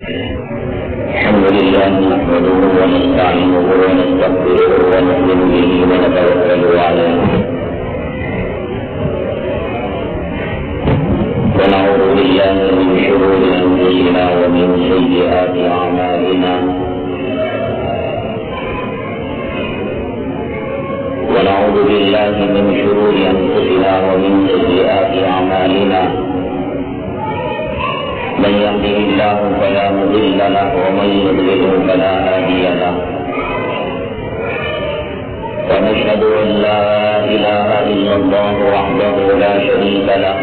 الحمد لله نحمده ونستعينه ونستغفره ونؤمن به ونتوكل عليه ونعوذ بالله من شرور انفسنا ومن سيئات اعمالنا ونعوذ بالله من شرور انفسنا ومن سيئات اعمالنا من يهده الله فلا مضل له ومن يضلل فلا هادي له ونشهد ان لا اله الا الله وحده لا شريك له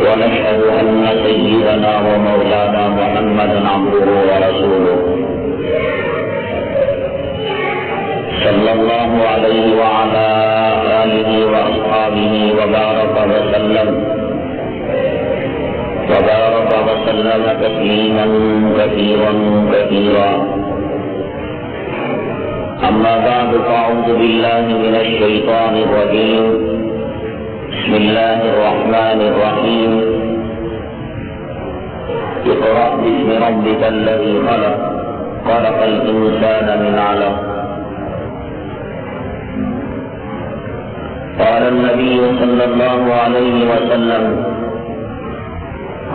ونشهد ان سيدنا ومولانا محمدا عبده ورسوله صلى الله عليه وعلى آله وأصحابه وبارك وسلم تسليما كثيرا كثيرا أما بعد فأعوذ بالله من الشيطان الرجيم بسم الله الرحمن الرحيم اقرأ باسم ربك الذي خلق خلق الإنسان من علق قال النبي صلى الله عليه وسلم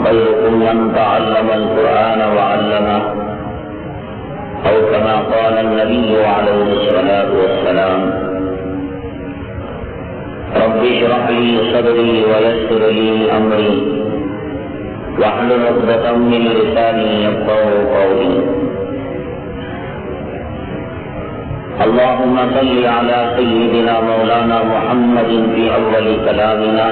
خيركم من تعلم القرآن وعلمه أو كما قال النبي عليه الصلاة والسلام رب اشرح لي صدري ويسر لي أمري واحلل عقدة من لساني يفقهوا قولي اللهم صل على سيدنا مولانا محمد في أول كلامنا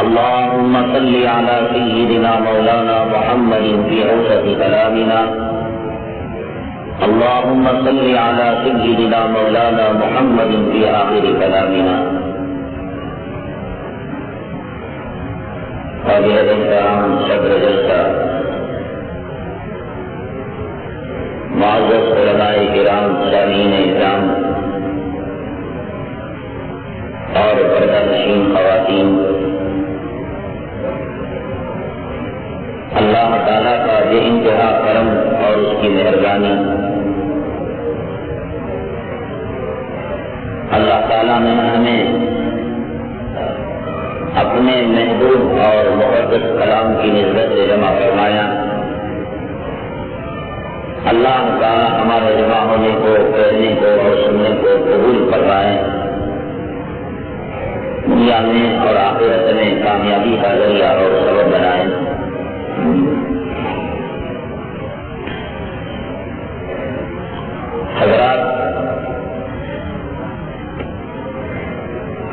اللهم صل على سيدنا مولانا محمد في أوسط كلامنا اللهم صل على سيدنا مولانا محمد في آخر كلامنا حاضرین کرام صدر جلسہ معزز علماء کرام سامعین اکرام اور پردہ نشین خواتین، اللہ تعالیٰ کا بے انتہا کرم اور اس کی مہربانی، اللہ تعالیٰ نے ہمیں اپنے محبوب اور مقدس کلام کی نسبت سے جمع فرمایا۔ اللہ تعالیٰ ہمارے جمع ہونے کو، کہنے کو اور سننے کو قبول فرمائے، دنیا میں اور آخرت میں کامیابی کا ذریعہ اور سبب بنائے۔ حضرات،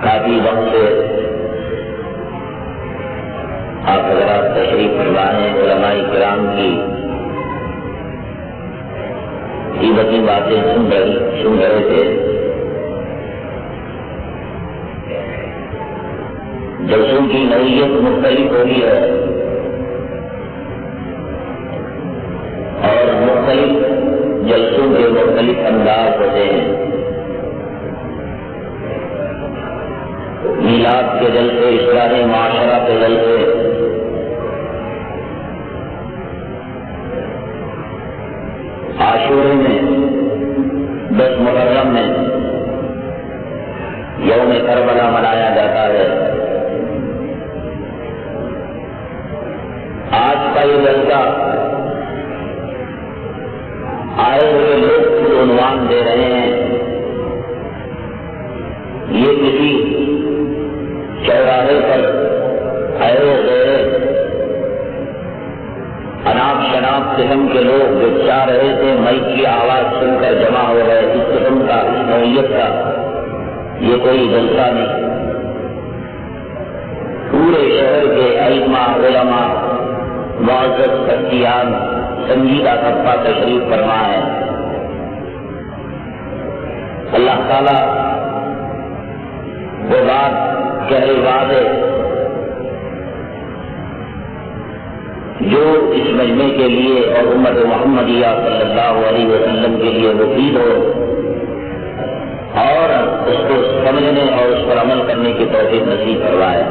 کافی وقت سے آپ حضرات تشریف فرما ہیں، علماء کرام کی قیمتی باتیں سن رہے تھے۔ جلسوں کی نوعیت مختلف ہوئی ہے اور مختلف جلسوں کے مختلف انداز ہوتے ہیں۔ میلاد کے جلسے، اصلاح معاشرہ کے جلسے، عاشورے میں، 10 محرم میں یوم کربلا منایا جاتا ہے۔ آج کا یہ جلسہ آئے ہوئے لوگ خود عنوان دے رہے ہیں، یہ کسی چوراہے پر آئے ہوئے اناپ شناپ قسم کے لوگ جو چاہ رہے تھے، مائک کی آواز سن کر جمع ہو گئے، اس قسم کا، اس نوعیت کا یہ کوئی جلسہ نہیں۔ پورے شہر کے ائمہ، علماء، معزز شخصیات، سنجیدہ طبقہ تشریف فرما ہے۔ اللہ تعالیٰ وہ بات کہے واضح جو اس مجمع کے لیے اور امت محمدیہ صلی اللہ علیہ وسلم کے لیے مفید ہو، اور اس کو سمجھنے اور اس پر عمل کرنے کی توفیق نصیب کروائے۔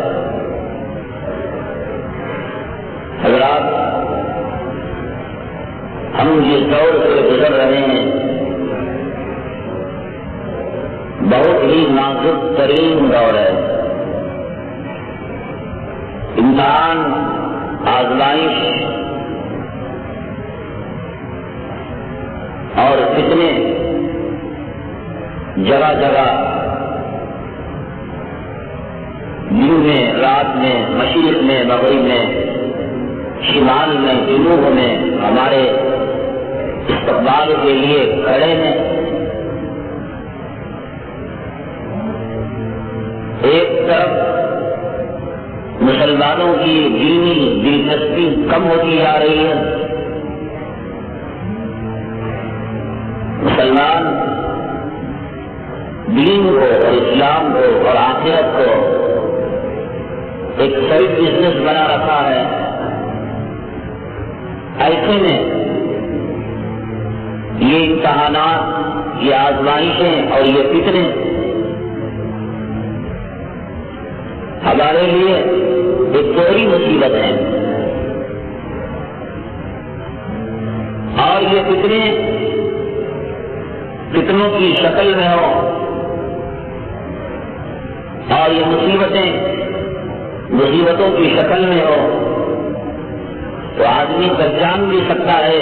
ہم جس دور سے گزر رہے ہیں بہت ہی نازک ترین دور ہے. امتحان، آزمائش اور فتنے جگہ جگہ، دن میں، رات میں، مشرق میں، مغرب میں، شمال میں، جنوب میں ہمارے استقبال کے لیے کھڑے ہیں. ایک طرف مسلمانوں کی دینی دلچسپی کم ہوتی جا رہی ہے. مسلمان دین کو اور اسلام کو اور آخرت کو ایک سائڈ بزنس بنا رکھا ہے. ایسے میں یہ امتحانات، یہ آزمائشیں اور یہ فتنے ہمارے لیے ایک بڑی مصیبت ہے. اور یہ فتنوں کی شکل میں ہو اور یہ مصیبتوں کی شکل میں ہو تو آدمی پہچان بھی سکتا ہے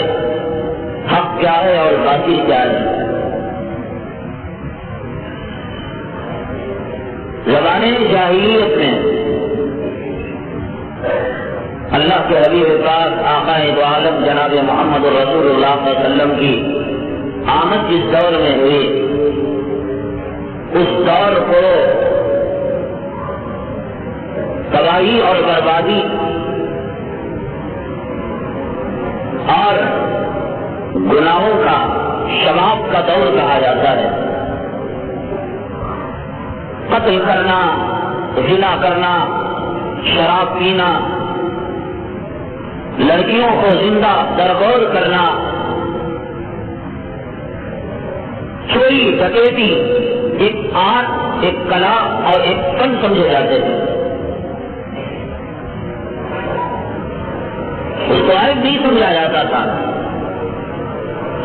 حق کیا ہے اور باطل کیا ہے. زمانے جاہلیت میں اللہ کے حبیب پاک آقا دو عالم جناب محمد رسول اللہ صلی اللہ علیہ وسلم کی آمد جس دور میں ہوئی، اس دور کو تباہی اور بربادی اور گناہوں کا شباب کا دور کہا جاتا ہے. قتل کرنا، زنا کرنا، شراب پینا، لڑکیوں کو زندہ درگور کرنا، چوری ڈکیتی ایک آرٹ، ایک کلا اور ایک فن سمجھے جاتے تھے. اس کو عیب نہیں سمجھا جاتا تھا.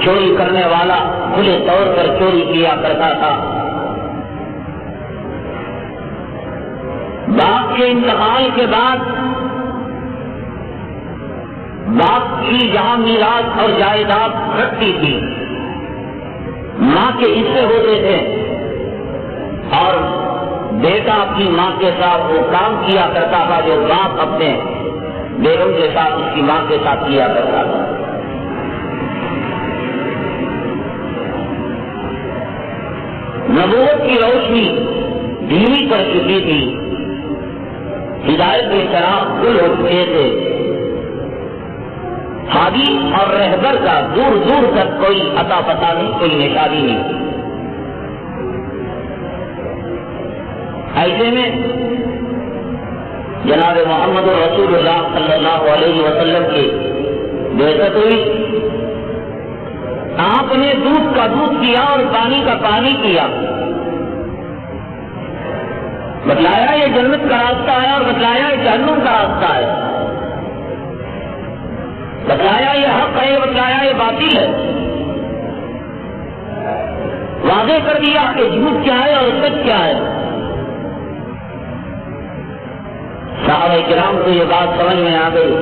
چوری کرنے والا کھلے طور پر چوری کیا کرتا تھا. باپ کے انتقال کے بعد باپ کی جہاں میراث اور جائیداد گھٹتی تھی، ماں کے حصے ہوتے تھے اور بیٹا اپنی ماں کے ساتھ وہ کام کیا کرتا تھا جو باپ اپنے بیگم کے ساتھ، اس کی ماں کے ساتھ کیا کرتا تھا. نبوت کی روشنی دھیمی پڑ چکی تھی، ہدایت کے شراب گل ہو چکے تھے. ہادی اور رہبر کا دور دور تک کوئی عطا پتہ نہیں، کوئی نشانی نہیں. ایسے میں جناب محمد رسول اللہ صلی اللہ علیہ وسلم کی بعثت ہوئی. آپ نے دودھ کا دودھ کیا اور پانی کا پانی کیا. بتلایا یہ جنت کا راستہ ہے اور بتلایا یہ جہنم کا راستہ ہے. بتلایا یہ حق ہے، بتلایا یہ باطل ہے. واضح کر دیا کہ جھوٹ کیا ہے اور سچ کیا ہے. صحابہ کرام کو یہ بات سمجھ میں آ گئی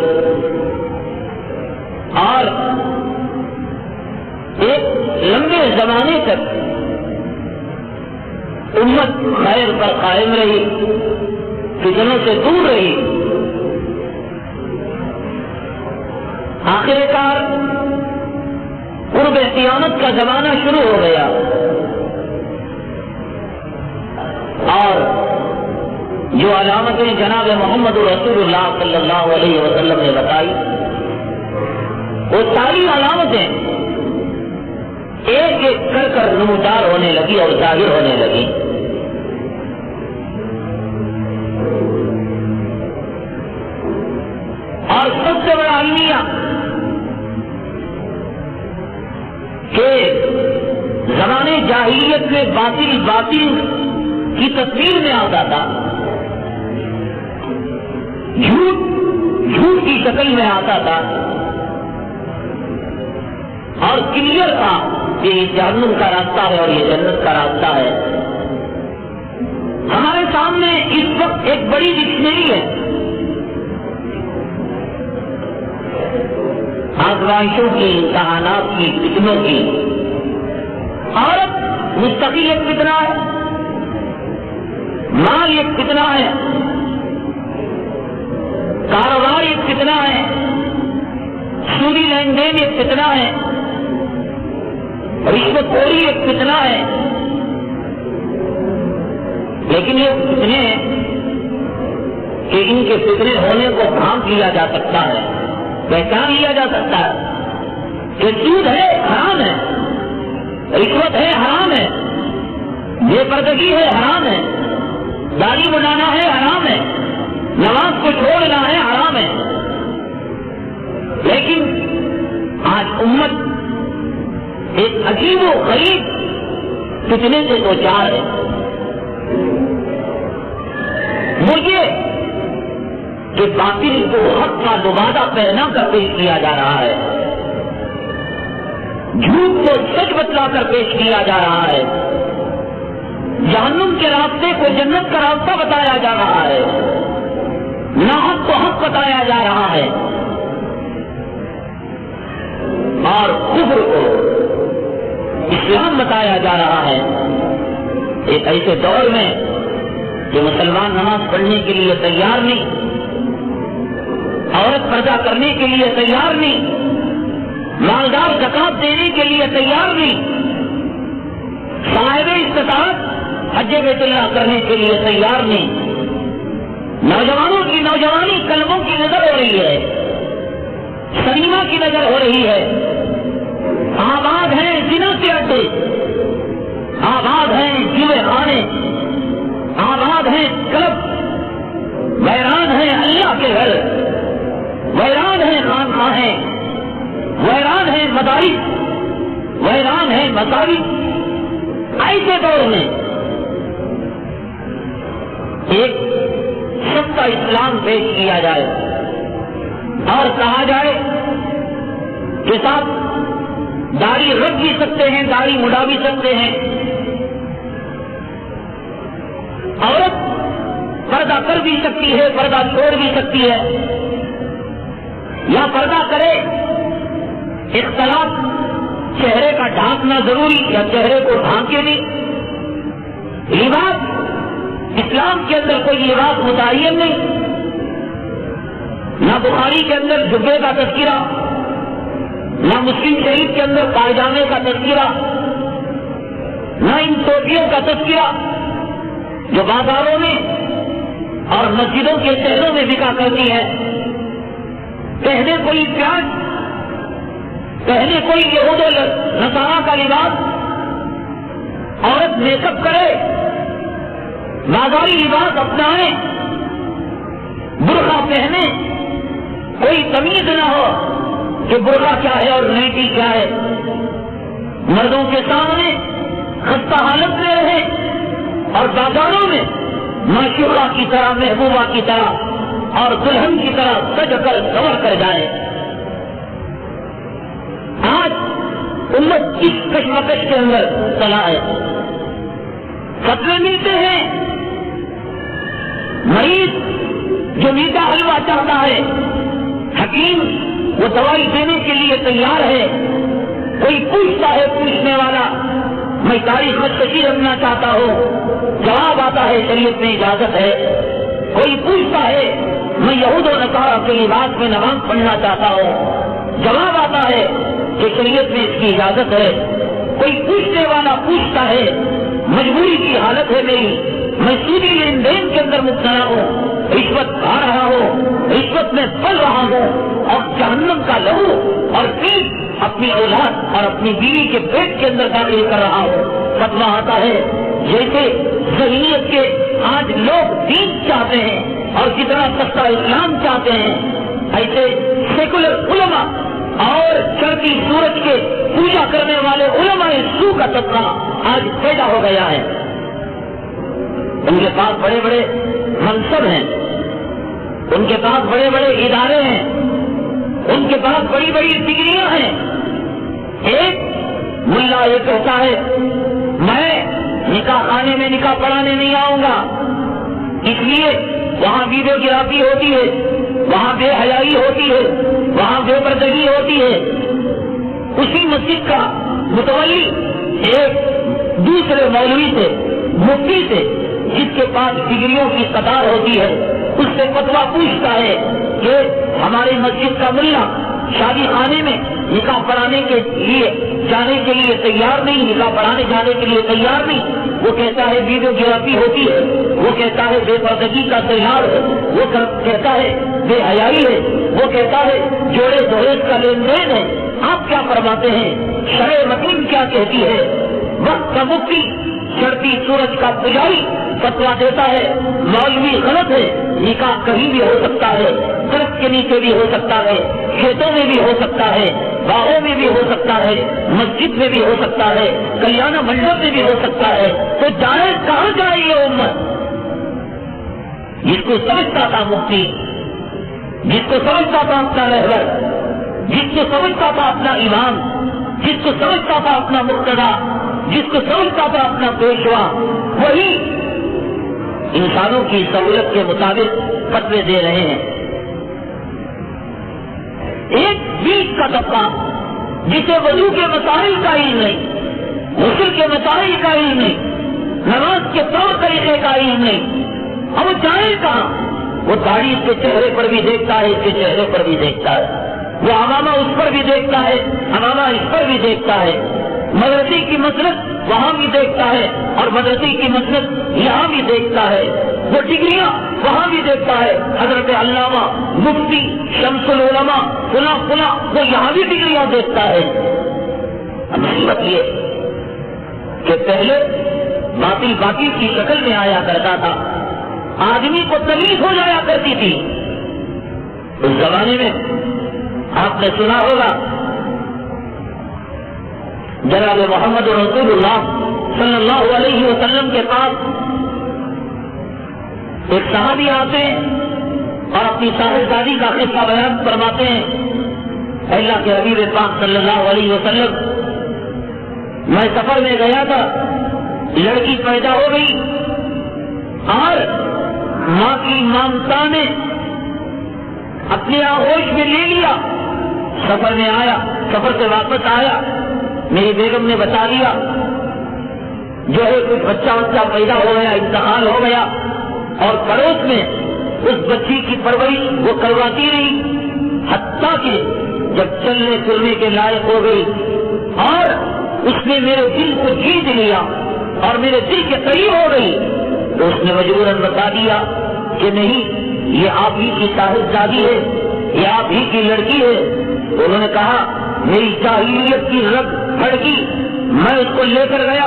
اور ایک لمبے زمانے تک امت خیر پر قائم رہی، فتنوں سے دور رہی. آخر کار قرب قیامت کا زمانہ شروع ہو گیا اور جو علامتیں جناب محمد رسول اللہ صلی اللہ علیہ وسلم نے بتائی، وہ ساری علامتیں ایک ایک کر کر نمودار ہونے لگی اور ظاہر ہونے لگی. اور سب سے بڑا المیہ کہ زمانے جاہلیت میں باطل کی تصویر میں آتا تھا، جھوٹ کی شکل میں آتا تھا. اور کلیئر تھا کہ یہ جہنم کا راستہ ہے اور یہ جنت کا راستہ ہے. ہمارے سامنے اس وقت ایک بڑی ڈکشنری ہے آزمائشوں کی، امتحانات کی، فتنوں کی. عورت مستقل ایک فتنہ ہے، مال ایک فتنہ ہے، کاروبار ایک فتنہ ہے، سودی لین دین ایک فتنہ ہے، رشوت خوری ایک فتنہ ہے. لیکن یہ فتنے ہیں کہ ان کے فتنے ہونے کو بھانپ لیا جا سکتا ہے، پہچان لیا جا سکتا ہے کہ سود ہے حرام ہے، رشوت ہے حرام ہے، بے پردگی ہے حرام ہے، داڑھی بنانا ہے حرام ہے، نماز کو چھوڑنا ہے حرام ہے. لیکن آج امت ایک عجیب و غریب فتنے سے دو چار ہے. وہ یہ کہ باطل کو حق کا دوبادہ پہنا کر پیش کیا جا رہا ہے، جھوٹ کو سچ بتلا کر پیش کیا جا رہا ہے، جہنم کے راستے کو جنت کا راستہ بتایا جا رہا ہے، ناحق کو حق بتایا جا رہا ہے، اور کفر کو اسلام بتایا جا رہا ہے. ایک ایسے دور میں کہ مسلمان نماز پڑھنے کے لیے تیار نہیں، عورت پردہ کرنے کے لیے تیار نہیں، مالدار زکات دینے کے لیے تیار نہیں، صاحب استطاعت حج بیت اللہ کرنے کے لیے تیار نہیں. نوجوانوں کی نوجوانی کلموں کی نظر ہو رہی ہے، سنیما کی نظر ہو رہی ہے. آباد ہیں زنا کے اڈے، آباد ہیں جوئے خانے، آباد ہیں کلب، ویران ہیں اللہ کے گھر، ویران ہیں خانقاہیں، ویران ہیں مدارس، ویران ہیں مساجد. ایسے دور میں ایک سچا اسلام پیش کیا جائے اور کہا جائے کہ صاحب داڑھی رکھ بھی سکتے ہیں، داڑھی مڑا بھی سکتے ہیں، عورت پردہ کر بھی سکتی ہے، پردہ چھوڑ بھی سکتی ہے، یا پردہ کرے، اختلاف چہرے کا ڈھانکنا ضروری یا چہرے کو ڈھانکے نہیں. لباس اسلام کے اندر کوئی لباس متعین نہیں، نہ بخاری کے اندر جبے کا تذکرہ، نہ مسلم شریف کے اندر پائجامے کا تذکرہ، نہ ان ٹوپیوں کا تذکرہ جو بازاروں میں اور مسجدوں کے شہروں میں بکا کرتی ہے. پہنے کوئی پیاز، پہنے کوئی یہود و نصارا کا لباس، عورت میک اپ کرے، بازاری لباس اپنائے، برقع پہنے، کوئی تمیز نہ ہو کہ برقع کیا ہے اور نیٹی کیا ہے. مردوں کے سامنے خستہ حالت میں رہے اور بازاروں میں معشوقہ کی طرح، محبوبہ کی طرح اور دلہن کی طرح سج کر سنور کر جائے. آج امت اس کشمکش کے اندر چلا ہے. فتوے ملتے ہیں، مریض جو میٹھا حلوہ چاہتا ہے، حکیم وہ دوائی دینے کے لیے تیار ہے. کوئی پوچھتا ہے پوچھنے والا میں تاریخ خودکشی رکھنا چاہتا ہوں، جواب آتا ہے شریعت میں اجازت ہے. کوئی پوچھتا ہے میں یہود و نصارا کے لباس میں نماز پڑھنا چاہتا ہوں، جواب آتا ہے کہ شریعت میں اس کی اجازت ہے. کوئی پوچھنے والا پوچھتا ہے مجبوری کی حالت ہے میری، میں سودی لین دین کے اندر مبتلا ہوں، رشوت کھا رہا ہوں، رشوت میں پل رہا ہوں اور جہنم کا لہو اور پیٹ اپنی اولاد اور اپنی بیوی کے پیٹ کے اندر داخل کر رہا ہوں. فتویٰ آتا ہے جیسے ذہنیت کے آج لوگ دین چاہتے ہیں اور کتنا سستا اسلام چاہتے ہیں، ایسے سیکولر علماء اور چڑھتی سورج کے پوجا کرنے والے علماء سو کا طبقہ آج پیدا ہو گیا ہے. ان کے پاس بڑے بڑے منصب ہیں، ان کے پاس بڑے بڑے ادارے ہیں، ان کے پاس بڑی بڑی ڈگریاں ہیں، ایک ملا یہ کہتا ہے میں نکاح خانے میں نکاح پڑھانے نہیں آؤں گا، اس لیے وہاں ویڈیو گرافی ہوتی ہے، وہاں بے حیائی ہوتی ہے، وہاں بے پردگی ہوتی ہے۔ اسی مسجد کا متولی ایک دوسرے مولوی سے، مفتی سے، جس کے پاس ڈگریوں کی قطار ہوتی ہے، اس سے فتویٰ پوچھتا ہے کہ ہماری مسجد کا ملا شادی خانے میں نکاح پڑھانے کے لیے جانے کے لیے تیار نہیں، نکاح پڑھانے جانے کے لیے تیار نہیں۔ وہ کہتا ہے ویڈیو گرافی ہوتی ہے، وہ کہتا ہے بے پردگی کا تیار ہے، وہ کہتا ہے بے حیائی ہے، وہ کہتا ہے جوڑے دہیج کا لین دین ہے۔ آپ کیا فرماتے ہیں؟ شرع متین کیا کہتی ہے؟ وقت کا مفتی چڑھتی سورج کا پجاری فتوا دیتا ہے مولوی غلط ہے، نکاح کہیں بھی ہو سکتا ہے، درخت کے نیچے بھی ہو سکتا ہے، کھیتوں میں بھی ہو سکتا ہے، باغوں میں بھی ہو سکتا ہے، مسجد میں بھی ہو سکتا ہے، کلیانہ منڈپ میں بھی ہو سکتا ہے، تو جائے کہاں جائے یہ امت؟ جس کو سمجھتا تھا مفتی، جس کو سمجھتا تھا اپنا رہبر، جس کو سمجھتا تھا اپنا امام، جس کو سمجھتا تھا اپنا مقتدا، جس کو سمجھتا تھا اپنا پیشوا، وہی انسانوں کی سہولت کے مطابق فتوے دے رہے ہیں۔ ایک بیچ کا طبقہ جسے وضو کے مسائل کا علم نہیں، غسل کے مسائل کا علم نہیں، نماز کے طور طریقے کا علم نہیں، اب وہ جائے کہاں؟ وہ داڑھی اس کے چہرے پر بھی دیکھتا ہے، اس کے چہرے پر بھی دیکھتا ہے، وہ امامہ اس پر بھی دیکھتا ہے، امامہ اس پر بھی دیکھتا ہے، مدرسے کی مسلک وہاں بھی دیکھتا ہے اور مدرسے کی مسلک یہاں بھی دیکھتا ہے، وہ ڈگریاں وہاں بھی دیکھتا ہے، حضرت علامہ مفتی شمس العلماء فلاں فلاں وہ یہاں بھی ڈگریاں دیکھتا ہے۔ مصیبت یہ کہ پہلے باطل باطل کی شکل میں آیا کرتا تھا، آدمی کو تکلیف ہو جایا کرتی تھی۔ اس زمانے میں آپ نے سنا ہوگا جناب محمد رسول اللہ صلی اللہ علیہ وسلم کے پاس ایک صحابی آتے ہیں اور اپنی صاحبزادی کا قصہ بیان فرماتے ہیں۔ اللہ کے حبیب پاک صلی اللہ علیہ وسلم، میں سفر میں گیا تھا، لڑکی پیدا ہو گئی اور ماں کی ممتا نے اپنے آغوش میں لے لیا، سفر میں آیا، سفر سے واپس آیا، میری بیگم نے بتا دیا جو ہے کچھ بچہ پیدا ہو گیا، انتقال ہو گیا، اور پڑوس میں اس بچی کی پرورش وہ کرواتی رہی، حتیٰ کہ جب چلنے پھرنے کے لائق ہو گئی اور اس نے میرے دل کو جیت لیا اور میرے دل کے قریب ہو گئی، تو اس نے مجبوراً بتا دیا کہ نہیں، یہ آپ ہی کی صاحبزادی ہے، یہ آپ ہی کی لڑکی ہے۔ انہوں نے کہا میری جاہلیت کی رگ پھڑکی، میں اس کو لے کر گیا،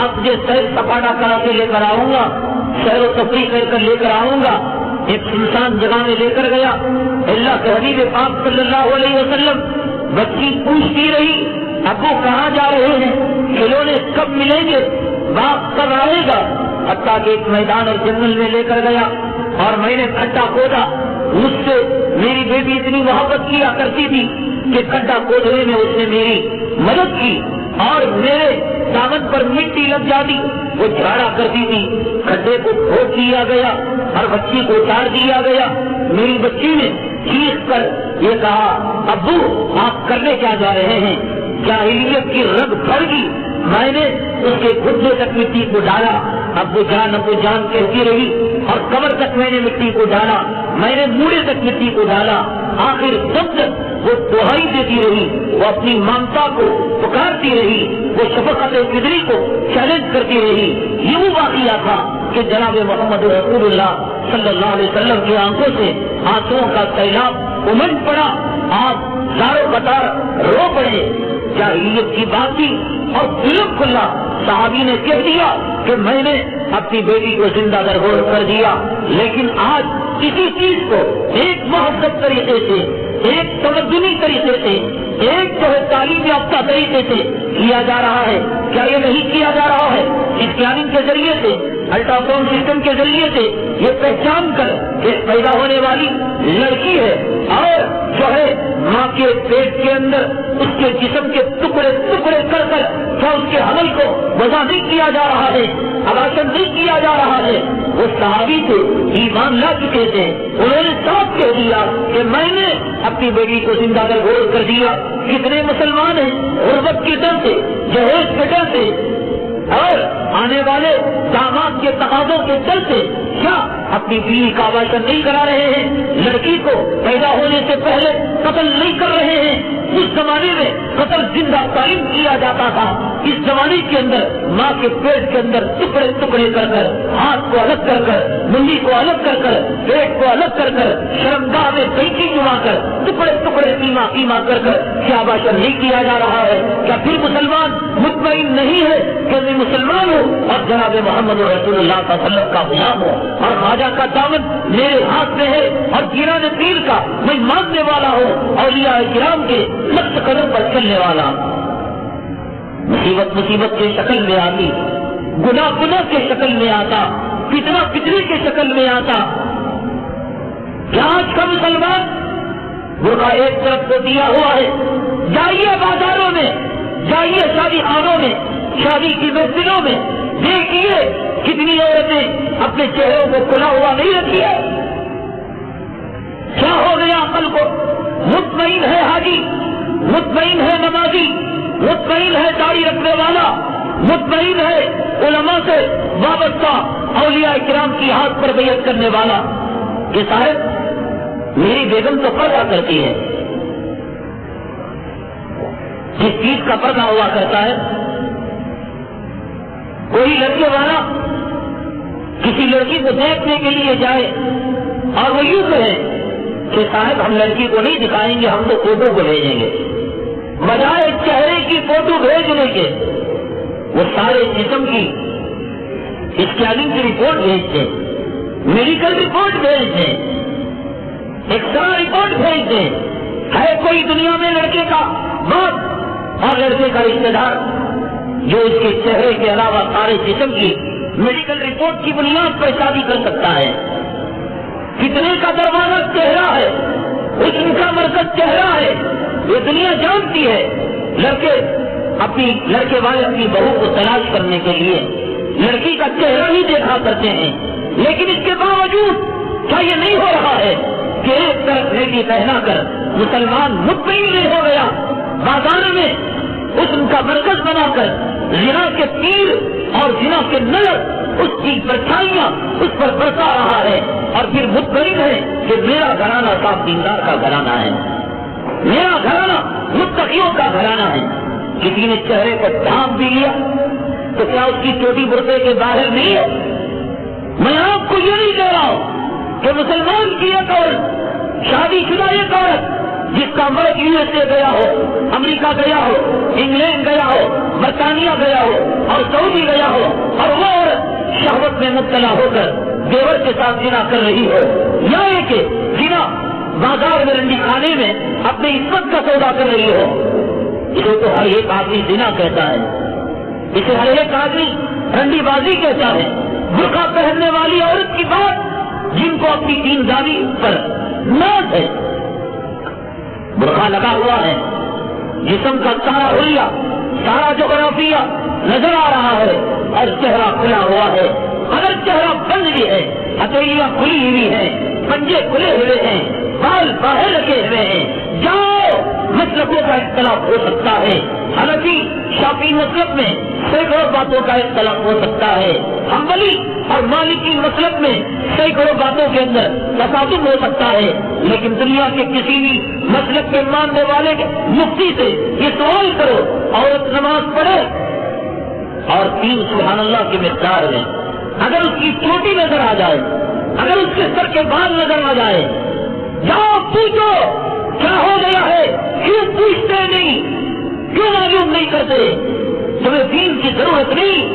آپ مجھے سیر سپاٹا کرا کے لے کر آؤں گا، سیر و تفریح کر لے کر آؤں گا، ایک سنسان جگہ میں لے کر گیا۔ اللہ کے حبیب پاک صلی اللہ علیہ وسلم، بچی پوچھتی رہی ابو کہاں جا رہے ہیں، کھلونے کب ملیں گے، باپ کب آئے گا، حتیٰ کہ ایک میدان اور جنگل میں لے کر گیا اور میں نے کھڈا کھودا۔ مجھ سے میری بیٹی اتنی محبت کیا کرتی تھی کہ کھڈا کھودنے میں اس نے میری مدد کی اور میرے دامن پر مٹی لگ جاتی، وہ جھاڑا کرتی تھی، کھڈے کو کھود دیا گیا اور بچی کو اتار دیا گیا۔ میری بچی نے چیخ کر یہ کہا ابو آپ کرنے کیا جا رہے ہیں، جاہلیت کی رگ بھر گئی۔ میں نے اس کے گھٹنے تک مٹی کو ڈالا، ابو جان کہتی رہی، اور کمر تک میں نے مٹی کو ڈالا، میں نے موڑے تک مٹی کو ڈالا۔ آخر جب تک وہ دہائی دیتی رہی، وہ اپنی ممتا کو پکارتی رہی، وہ شفقت فطری کو چیلنج کرتی رہی۔ یہ وہ واقعہ تھا کہ جناب محمد رسول اللہ صلی اللہ علیہ وسلم کی آنکھوں سے آنسوؤں کا سیلاب امنڈ پڑا، آپ زارو قطار رو پڑے۔ جاہلیت کی بات تھی اور ظلم کھلا صحابی نے کہہ دیا کہ میں نے اپنی بیٹی کو زندہ درگور کر دیا، لیکن آج کسی چیز کو ایک مہذب طریقے سے، ایک تمدنی طریقے سے، ایک جو ہے تعلیم یافتہ طریقے سے کیا جا رہا ہے۔ کیا یہ نہیں کیا جا رہا ہے؟ اسکیننگ کے ذریعے سے، الٹرا ساؤنڈ سسٹم کے ذریعے سے یہ پہچان کر کہ پیدا ہونے والی لڑکی ہے اور جو ہے ماں کے پیٹ کے اندر اس کے جسم کے ٹکڑے ٹکڑے کر کر کیا اس کے حمل کو وضع نہیں کیا جا رہا ہے، اباشن نہیں کیا جا رہا ہے؟ وہ صحابی کو ایمان لا چکے تھے، انہوں نے صاف کہہ دیا کہ میں نے اپنی بیٹی کو زندہ کر گور کر دیا۔ کتنے مسلمان ہیں غربت کے ڈر سے، جہیز کے ڈر سے اور آنے والے داماد کے تقاضوں کے ڈر سے کیا اپنی بیوی کا اباشن نہیں کرا رہے ہیں؟ لڑکی کو پیدا ہونے سے پہلے قتل نہیں کر رہے ہیں؟ اس زمانے میں قتل زندہ قائم کیا جاتا تھا۔ اس زمانے کے اندر ماں کے پیٹ کے اندر ٹکڑے ٹکڑے کر کر، ہاتھ کو الگ کر کر، منڈی کو الگ کر کر، پیٹ کو الگ کر کر، شرمگاہ میں قینچی جما کر ٹکڑے ٹکڑے قیمہ قیمہ کر کر کیا اباشن نہیں کیا جا رہا ہے؟ کیا پھر مسلمان مطمئن نہیں ہے کہ میں مسلمان ہوں اور جناب محمد رسول اللہ صلی اللہ علیہ وسلم کا غلام ہوں اور خواجہ کا دامن میرے ہاتھ میں ہے اور گیران پیر کا میں ماننے والا ہوں، اولیاء کرام کے نقش قدم پر چلنے والا؟ مصیبت مصیبت کے شکل میں آتی، گناہ گناہ کے شکل میں آتا، فتنہ فتنے کے شکل میں آتا۔ کیا آج کا مسلمان برقع ایک طرف کو دیا ہوا ہے؟ جائیے بازاروں میں، جائیے شادی خانوں میں، شادی کی محفلوں میں، دیکھیے کتنی عورتیں اپنے چہروں کو کھلا ہوا نہیں رکھی ہے۔ کیا ہو گیا عقل کو؟ مطمئن ہے حاجی، مطمئن ہے نمازی، مطمئن ہے داڑھی رکھنے والا، مطمئن ہے علماء سے وابستہ اولیاء کرام کی ہاتھ پر بیعت کرنے والا کہ صاحب میری بیگم تو پردہ کرتی ہے۔ جس چیز کا پردہ ہوا کرتا ہے، کوئی لڑکے والا کسی لڑکی کو دیکھنے کے لیے جائے اور وہ یوں کہے کہ صاحب ہم لڑکی کو نہیں دکھائیں گے، ہم تو فوٹو کو بھیجیں گے، بجائے چہرے کی فوٹو بھیجنے کے وہ سارے جسم کی اسکیننگ کی رپورٹ بھیج دیں، میڈیکل رپورٹ بھیج دیں، ایکسرا رپورٹ بھیج دیں۔ ہے کوئی دنیا میں لڑکے کا باپ اور لڑکے کا رشتے دار جو اس کے چہرے کے علاوہ سارے جسم کی میڈیکل رپورٹ کی بنیاد پر شادی کر سکتا ہے؟ کتنے کا دروازہ چہرہ ہے، حسن کا مرکز چہرہ ہے، یہ دنیا جانتی ہے۔ لڑکے والے اپنی بہو کو تلاش کرنے کے لیے لڑکی کا چہرہ ہی دیکھا کرتے ہیں، لیکن اس کے باوجود کیا یہ نہیں ہو رہا ہے کہ ایک طرف ریڈی پہنا کر مسلمان مطمئن نہیں ہو گیا، بازار میں حسن کا مرکز بنا کر زنا کے تیر اور زنا کے نظر اس کی پرچھائیاں اس پر برسا رہا ہے اور پھر مطمئن ہے کہ میرا گھرانہ صاف دیندار کا گھرانہ ہے، میرا گھرانہ متقیوں کا گھرانہ ہے۔ کسی نے چہرے کو ڈھانپ بھی لیا تو کیا اس کی چوٹی برسے کے باہر نہیں ہے؟ میں آپ کو یہ نہیں کہہ رہا ہوں کہ مسلمان کی ایک عورت، شادی شدہ ایک عورت جس کا مرد یو ایس اے گیا ہو، امریکہ گیا ہو، انگلینڈ گیا ہو، برطانیہ گیا ہو اور سعودی گیا ہو اور وہ عورت شہوت میں مبتلا ہو کر دیور کے ساتھ زنا کر رہی ہو، یا کہ زنا بازار میں رنڈی کھانے میں اپنے عزت کا سودا کر رہی ہو، اسے تو ہر ایک آدمی زنا کہتا ہے، اسے ہر ایک آدمی رنڈی بازی کہتا ہے۔ برقع پہننے والی عورت کی بات جن کو اپنی دینداری پر ناز ہے، برقع لگا ہوا ہے، جسم کا سارا حلیہ، سارا جغرافیہ نظر آ رہا ہے اور چہرہ کھلا ہوا ہے۔ اگر چہرہ بند بھی ہے، ہتھیلیاں کھلی ہوئی ہیں، پنجے کھلے ہوئے ہیں، بال باہر رکھے ہوئے ہیں، جاؤ مسلکوں کا اختلاف ہو سکتا ہے، حنفی شافعی مسلک میں سینکڑوں باتوں کا اختلاف ہو سکتا ہے، حنبلی اور مالکی مسلک میں سینکڑوں باتوں کے اندر تصادم ہو سکتا ہے، لیکن دنیا کے کسی بھی مسلک کے ماننے والے مفتی سے یہ سوال کرو، عورت نماز پڑھے اور 3 سبحان اللہ کی مقدار میں اگر اس کی چوٹی نظر آ جائے، اگر اس کے سر کے بال نظر آ جائے، جاؤ پوچھو کیا ہو گیا ہے، کیوں پوچھتے نہیں، کیوں معلوم نہیں کرتے؟ تمہیں دین کی ضرورت نہیں،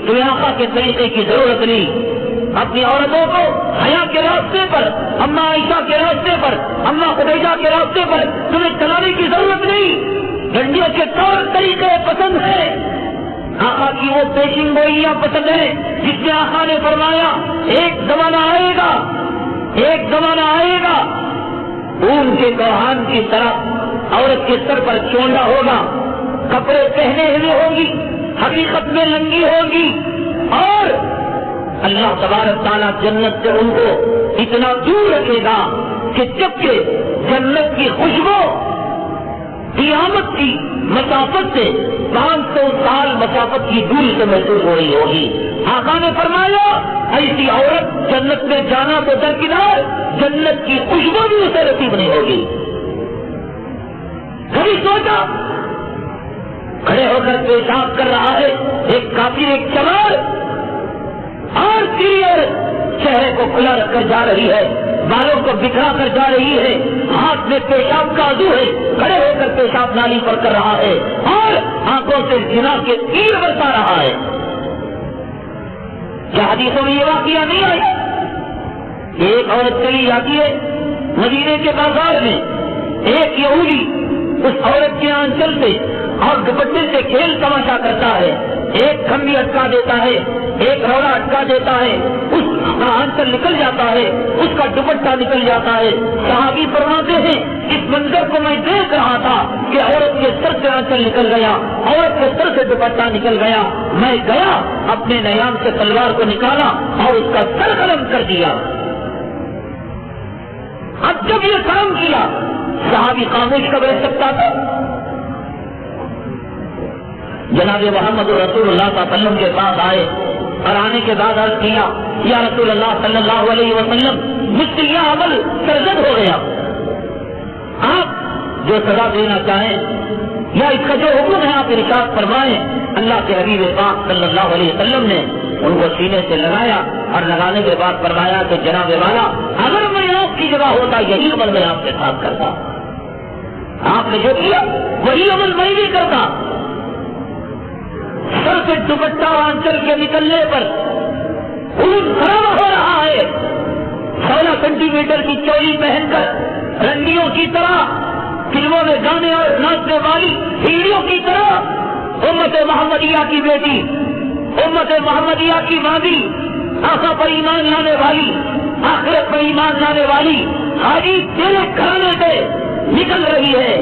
تمہیں آقا کے طریقے کی ضرورت نہیں، اپنی عورتوں کو حیا کے راستے پر، اماں عائشہ کے راستے پر، اماں خدیجہ کے راستے پر تمہیں چلانے کی ضرورت نہیں۔ ڈنڈیوں کے طور طریقے پسند ہے، آقا کی وہ پیشن گوئیاں پسند ہے جس میں آقا نے فرمایا ایک زمانہ آئے گا، ایک زمانہ آئے گا اون کے کوہان کی طرح عورت کے سر پر چونڈا ہوگا، کپڑے پہنے ہوئے ہوگی، حقیقت میں ننگی ہوگی، اور اللہ تبارک تعالیٰ جنت سے ان کو اتنا دور رکھے گا کہ جبکہ جنت کی خوشبو قیامت کی مسافت سے 500 سال مسافت کی دوری سے محسوس ہو رہی ہوگی. آقا نے فرمایا ایسی عورت جنت میں جانا تو درکنار، جنت کی خوشبو بھی اسے نصیب نہیں ہوگی. کبھی سوچا کھڑے ہو کر پیشاب کر رہا ہے ایک کافر، ایک چمار، اور چہرے کو کھلا رکھ کر جا رہی ہے، بالوں کو بکھرا کر جا رہی ہے، ہاتھ میں پیشاب کا عضو ہے، کھڑے ہو کر پیشاب نالی پر کر رہا ہے، اور آنکھوں سے زنا کے تیر برسا رہا ہے. کیا حدیثوں میں یہ واقعہ نہیں آئی؟ ایک عورت چلی جاتی ہے مدینے کے بازار میں، ایک یہودی اس عورت کے آنچل سے اور دوپٹے سے کھیل تماشا کرتا ہے، ایک کھمبی اٹکا دیتا ہے، ایک روڑا اٹکا دیتا ہے، اس کا آنچل نکل جاتا ہے، اس کا دوپٹہ نکل جاتا ہے. صحابی فرماتے ہیں اس منظر کو میں دیکھ رہا تھا کہ عورت کے سر سے آنچل نکل گیا، عورت کے سر سے دوپٹہ نکل گیا. میں گیا اپنے نیام سے تلوار کو نکالا اور اس کا سر قلم کر دیا. اب جب یہ کام کیا صحابی خاموش کب رہ سکتا تھا؟ جناب محمد رسول اللہ صلی اللہ علیہ وسلم کے پاس آئے اور آنے کے بعد عرض کیا یا رسول اللہ صلی اللہ علیہ وسلم مجھ سے یہ عمل سرزد ہو گیا، آپ جو سزا دینا چاہیں یا اس کا جو حکم ہے آپ ارشاد فرمائیں. اللہ کے حبیب پاک صلی اللہ علیہ وسلم نے ان کو سینے سے لگایا اور لگانے کے بعد فرمایا کہ جناب والا اگر میں آپ کی جگہ ہوتا یہی عمل میں آپ کے ساتھ کرتا، آپ نے جو کیا وہی عمل میں بھی کرتا. سر سے دوپٹہ آنچل کے نکلنے پر خون خراب ہو رہا ہے، 16 سینٹی میٹر کی چولی پہن کر رنڈیوں کی طرح فلموں میں گانے اور ناچنے والی ہیڑیوں کی طرح امت محمدیہ کی بیٹی، امت محمدیہ کی ماضی، آقا پر ایمان لانے والی، آخرت پر ایمان لانے والی حاجی تیرے گھرانے سے نکل رہی ہے،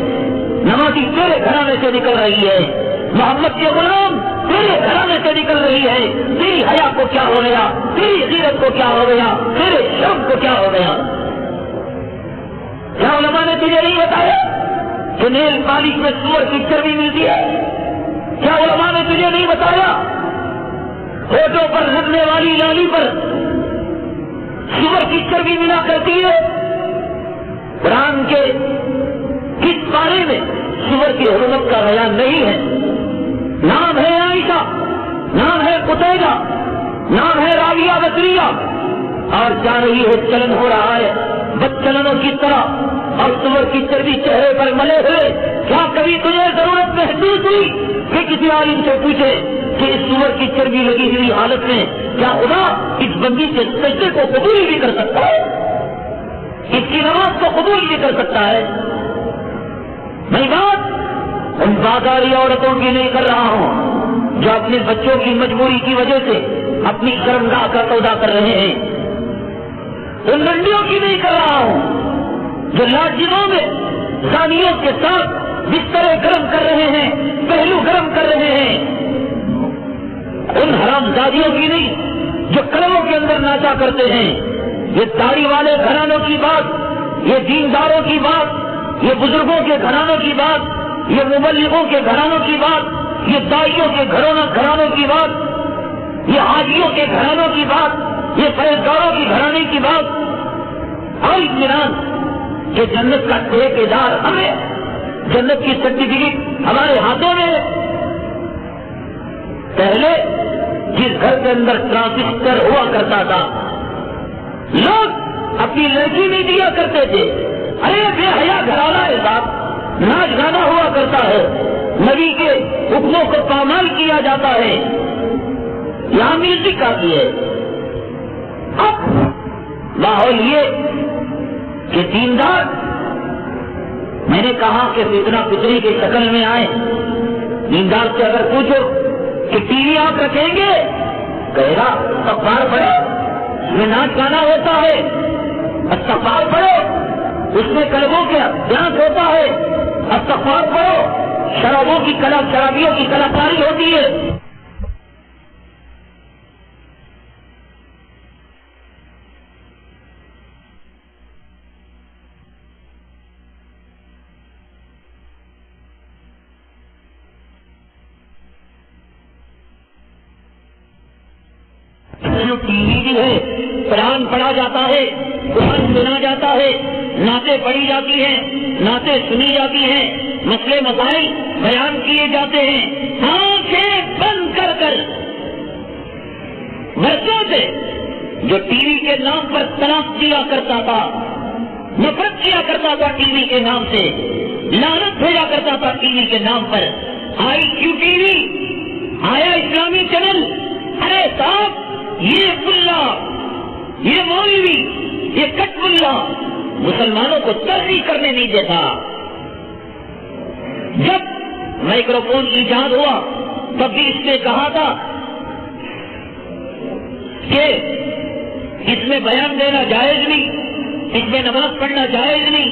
نمازی تیرے گھرانے سے نکل رہی ہے، محمد کے غلام تیرے گھرانے سے نکل رہی ہے. تیری حیا کو کیا ہو گیا، تیری غیرت کو کیا ہو گیا، تیرے شرم کو کیا ہو گیا؟ کیا علماء نے تجھے نہیں بتایا کہ نیل پالش میں سور کی چربی ملتی ہے؟ کیا علماء نے تجھے نہیں بتایا ہونٹوں پر لگنے والی لالی پر سور کی چربی ملا کرتی ہے؟ قرآن کے کس بارے میں سور کی حرمت کا بیان نہیں ہے؟ نام ہے عائشہ، نام ہے قتیبہ، نام ہے راویہ بصریہ، اور جا رہی ہے چلن ہو رہا ہے بدچلنوں کی طرح اور سور کی چربی چہرے پر ملے ہوئے. کیا کبھی تجھے ضرورت محسوس ہوئی کہ کسی عالم سے پوچھے کہ اس سور کی چربی لگی ہوئی حالت میں کیا خدا اس بندی کے سجدے کو قبول بھی کر سکتا ہے، اس کی نماز کو قبول بھی کر سکتا ہے؟ میں بات ان بازاری عورتوں کی نہیں کر رہا ہوں جو اپنے بچوں کی مجبوری کی وجہ سے اپنی شرمگاہ کا سودا کر رہے ہیں، ان رنڈیوں کی نہیں کر رہا ہوں جو لاجنوں میں زانیوں کے ساتھ بسترے گرم کر رہے ہیں، پہلو گرم کر رہے ہیں، ان حرام زادیوں کی نہیں جو کلبوں کے اندر ناچا کرتے ہیں. یہ داڑھی والے گھرانوں کی بات، یہ دینداروں کی بات، یہ بزرگوں کے گھرانوں کی بات، یہ مبلغوں کے گھرانوں کی بات، یہ داعیوں کے گھرانوں کی بات، یہ حاجیوں کے گھرانوں کی بات، یہ پرہیزگاروں کی گھرانے کی بات. اور اطمینان کہ جنت کا ٹھیکیدار ہمیں، جنت کی سرٹیفکیٹ ہمارے ہاتھوں میں. پہلے جس گھر کے اندر ٹرانزسٹر ہوا کرتا تھا لوگ اپنی لڑکی نہیں دیا کرتے تھے، ارے بے حیا گھرانہ ہے صاحب، ناچ گانا ہوا کرتا ہے، نبی کے حکموں کو پامال کیا جاتا ہے، یہاں میوزک آتی ہے. اب ماحول یہ کہ دیندار، میں نے کہا کہ فتنہ فطری کی شکل میں آئے. دیندار سے اگر پوچھو کہ ٹی وی آپ رکھیں گے کہے گا استغفار پڑھو، اس میں ناچ گانا ہوتا ہے، استغفار پڑھو، اس میں کلموں کے ڈانس ہوتا ہے، استغفار کرو. شرابیوں کی کلاکاری ہوتی ہے. جو ٹی وی بھی ہے, قرآن پڑھا جاتا ہے, قرآن سنا جاتا ہے, نعتیں پڑھی جاتی ہیں, نعتیں سنی جاتی ہیں, مسئلے مسائل بیان کیے جاتے ہیں. آنکھیں بند کر کر برسوں سے جو ٹی وی کے نام پر طلاق دیا کرتا تھا, نفرت کیا کرتا تھا ٹی وی کے نام سے, لعنت بھیجا کرتا تھا ٹی وی کے نام پر, آئی کیو ٹی وی, آیا اسلامی چینل. ارے صاحب, یہ ملا, یہ مولوی, یہ کٹ ملا مسلمانوں کو ترقی کرنے نہیں دیتا. جب مائکروفون ایجاد ہوا تب بھی اس نے کہا تھا کہ اس میں بیان دینا جائز نہیں, اس میں نماز پڑھنا جائز نہیں.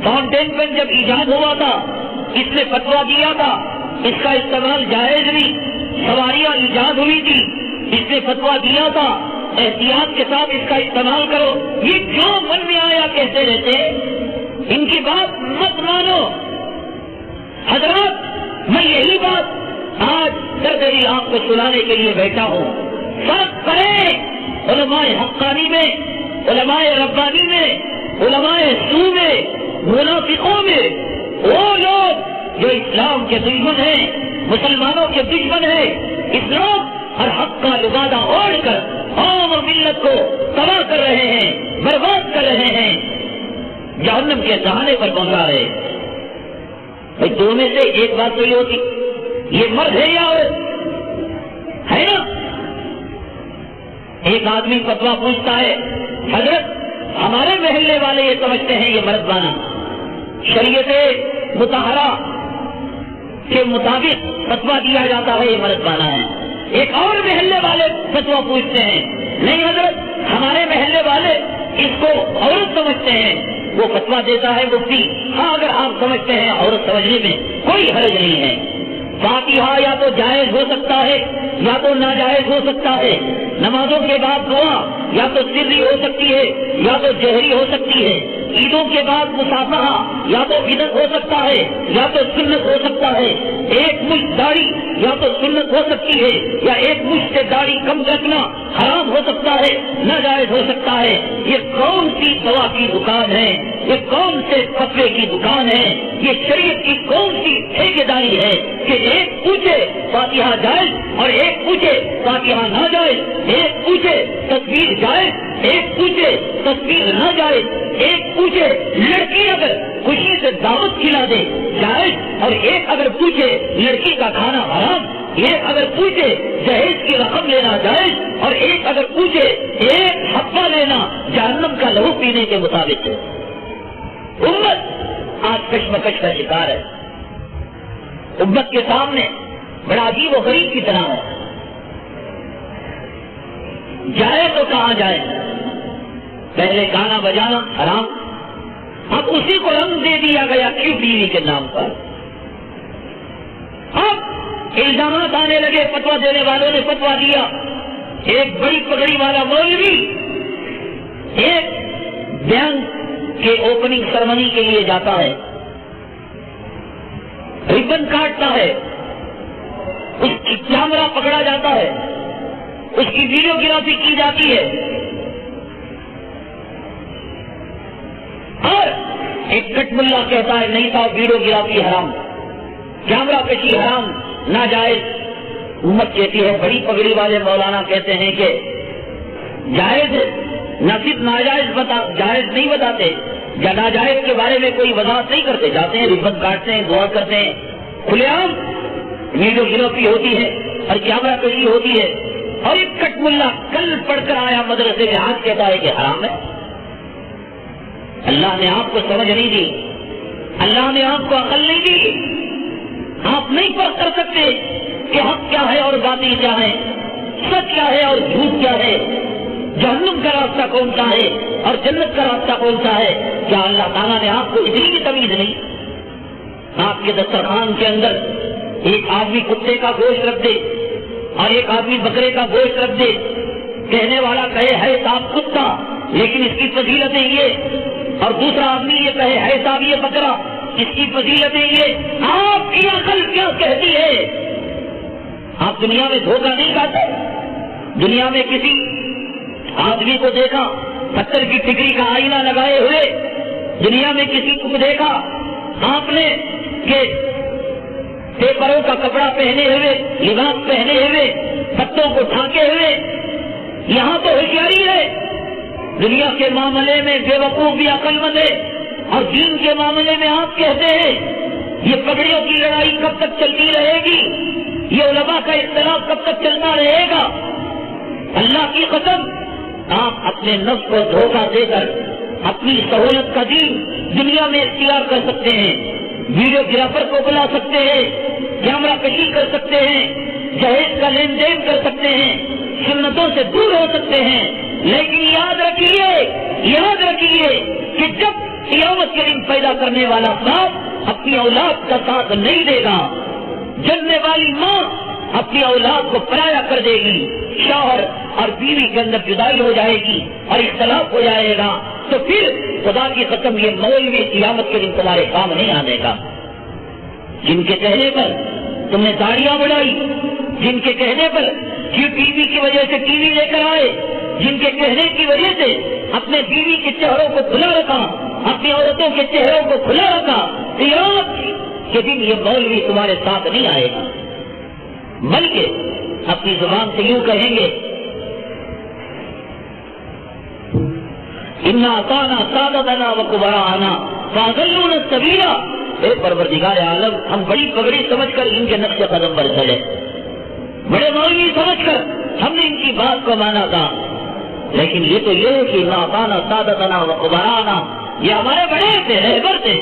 فاؤنٹین پین جب ایجاد ہوا تھا اس نے فتویٰ دیا تھا اس کا استعمال جائز نہیں. سواریاں ایجاد ہوئی تھی, اس نے فتویٰ دیا تھا احتیاط کے ساتھ اس کا استعمال کرو. یہ جو من میں آیا کہتے رہتے, ان کی بات مت مانو. حضرات, میں یہی بات آج درد دل آپ کو سنانے کے لیے بیٹھا ہوں. فرق کریں علماء حقانی میں, علماء ربانی میں, علماء سو میں, منافقوں میں. وہ لوگ جو اسلام کے دشمن ہیں, مسلمانوں کے دشمن ہیں, اسلام اور حق کا لبادہ اوڑھ کر قوم اور ملت کو تباہ کر رہے ہیں, برباد کر رہے ہیں, جہنم کے دہانے پر پہنچا رہے ہیں. دو میں سے ایک بات تو یہ ہوتی, یہ مرد ہے یا عورت ہے نا. ایک آدمی فتویٰ پوچھتا ہے, حضرت ہمارے محلے والے یہ سمجھتے ہیں یہ مرد بانا, شریعت مطہرہ کے مطابق فتویٰ دیا جاتا ہے یہ مرد بانا ہے. ایک اور محلے والے فتویٰ پوچھتے ہیں, نہیں حضرت ہمارے محلے والے اس کو عورت سمجھتے ہیں. وہ فتویٰ دیتا ہے مفتی, ہاں اگر آپ سمجھتے ہیں عورت سمجھنے میں کوئی حرج نہیں ہے. فاتحہ یا تو جائز ہو سکتا ہے یا تو ناجائز ہو سکتا ہے. نمازوں کے بعد دعا یا تو سری ہو سکتی ہے یا تو جہری ہو سکتی ہے. عیدوں کے بعد مصافحہ یا تو بدعت ہو سکتا ہے یا تو سنت ہو سکتا ہے. ایک مشت داڑھی یا تو سنت ہو سکتی ہے یا ایک مشت سے داڑھی کم رکھنا حرام ہو سکتا ہے, ناجائز ہو سکتا ہے. یہ کون سی دوا کی دکان ہے, یہ کون سے فتوے کی دکان ہے, یہ شریعت کی کون سی ٹھیکیداری ہے کہ ایک پوچھے فاتحہ جائز اور ایک پوچھے فاتحہ ناجائز, ایک پوچھے تصویر جائز, ایک پوچھے تصویر نہ جائز, ایک پوچھے لڑکی اگر خوشی سے دعوت کھلا دے جائز اور ایک اگر پوچھے لڑکی کا کھانا حرام, ایک اگر پوچھے جہیز کی رقم لینا جائز اور ایک اگر پوچھے ایک حقہ لینا جہنم کا لہو پینے کے مطابق ہے. امت آج کشمکش کا شکار ہے. امت کے سامنے بڑا عجیب و غریب کی طرح ہے. جائے تو کہاں جائے, پہلے گانا بجانا حرام, اب اسی کو رنگ دے دیا گیا کیو ٹی وی کے نام پر. اب الزامات آنے لگے, فتویٰ دینے والوں نے فتویٰ دیا. ایک بڑی پگڑی والا مولوی ایک بینک کے اوپننگ سرمنی کے لیے جاتا ہے, ربن کاٹتا ہے, اس کی کیمرہ پکڑا جاتا ہے, اس کی ویڈیوگرافی کی جاتی ہے اور ایک کٹ ملا کہتا ہے نہیں تھا ویڈیوگرافی حرام, کیمرہ کشی حرام, ناجائز. امت کہتی ہے, بڑی پگڑی والے مولانا کہتے ہیں کہ جائز, نہ صرف ناجائز جائز نہیں بتاتے, یا ناجائز کے بارے میں کوئی وضاحت نہیں کرتے, جاتے ہیں ربن کاٹتے ہیں, دعا کرتے ہیں, کھلے عام ویڈیوگرافی ہوتی ہے اور کیمرہ کشی ہوتی ہے. اور ایک کٹ ملا کل پڑھ کر آیا مدرسے میں, آج کہتا ہے کہ حرام ہے. اللہ نے آپ کو سمجھ نہیں دی, اللہ نے آپ کو عقل نہیں دی. آپ نہیں فرق کر سکتے کہ حق کیا ہے اور باطل کیا ہے, سچ کیا ہے اور جھوٹ کیا ہے, جہنم کا راستہ کون سا ہے اور جنت کا راستہ کون سا ہے. کیا اللہ تعالیٰ نے آپ کو اتنی بھی تمیز نہیں؟ آپ کے دسترخوان کے اندر ایک آدمی کتے کا گوشت رکھ دے اور ایک آدمی بکرے کا گوشت رکھ دے، کہنے والا کہے ہے صاحب کتا لیکن اس کی فضیلتیں یہ، اور دوسرا آدمی یہ کہے ہے صاحب یہ بکرا اس کی فضیلتیں یہ، آپ کی عقل کیا کہتی ہے؟ آپ دنیا میں دھوکہ نہیں کھاتے؟ دنیا میں کسی آدمی کو دیکھا پتھر کی ٹکری کا آئینہ لگائے ہوئے، دنیا میں کسی کو دیکھا آپ نے کہ پیپروں کا کپڑا پہنے ہوئے، لباس پہنے ہوئے، پتوں کو ڈھانکے ہوئے؟ یہاں تو ہوشیاری ہے، دنیا کے معاملے میں بے وقوف بھی عقل مند ہے، اور دین کے معاملے میں آپ کہتے ہیں یہ پگڑیوں کی لڑائی کب تک چلتی رہے گی، یہ علماء کا اختلاف کب تک چلتا رہے گا؟ اللہ کی قسم، آپ اپنے نفس کو دھوکہ دے کر اپنی سہولت کا دین دنیا میں اختیار کر سکتے ہیں، ویڈیو گرافر کو بلا سکتے ہیں، کیمرہ کشی کر سکتے ہیں، جہیز کا لین دین کر سکتے ہیں، سنتوں سے دور ہو سکتے ہیں، لیکن یاد رکھیے کہ جب قیامت کے دن پیدا کرنے والا باپ اپنی اولاد کا ساتھ نہیں دے گا، جننے والی ماں اپنی اولاد کو پرایا کر دے گی، شوہر اور بیوی کے اندر جدائی ہو جائے گی اور اختلاف ہو جائے گا، تو پھر خدا کی قسم یہ مولوی قیامت کے دن تمہارے کام نہیں آنے کا۔ جن کے کہنے پر تم نے داڑیاں بڑھائی، جن کے کہنے پر ٹی وی کی وجہ سے ٹی وی لے کر آئے، جن کے کہنے کی وجہ سے اپنے بیوی کے چہروں کو کھلا رکھا، اپنی عورتوں کے چہروں کو کھلا رکھا، قیامت کے دن یہ مولوی تمہارے ساتھ نہیں آئے گا، بلکہ اپنی زبان سے یوں کہیں گے انا اطعنا سادتنا وکبراءنا فاضلونا السبیل، اے پروردگار عالم ہم بڑی پگڑی سمجھ کر ان کے نقش قدم پر چلے، بڑے مولوی سمجھ کر ہم نے ان کی بات کو مانا تھا، لیکن یہ تو یہ ہے کہ انا اطعنا سادتنا وکبراءنا، یہ ہمارے بڑے تھے، رہبر تھے،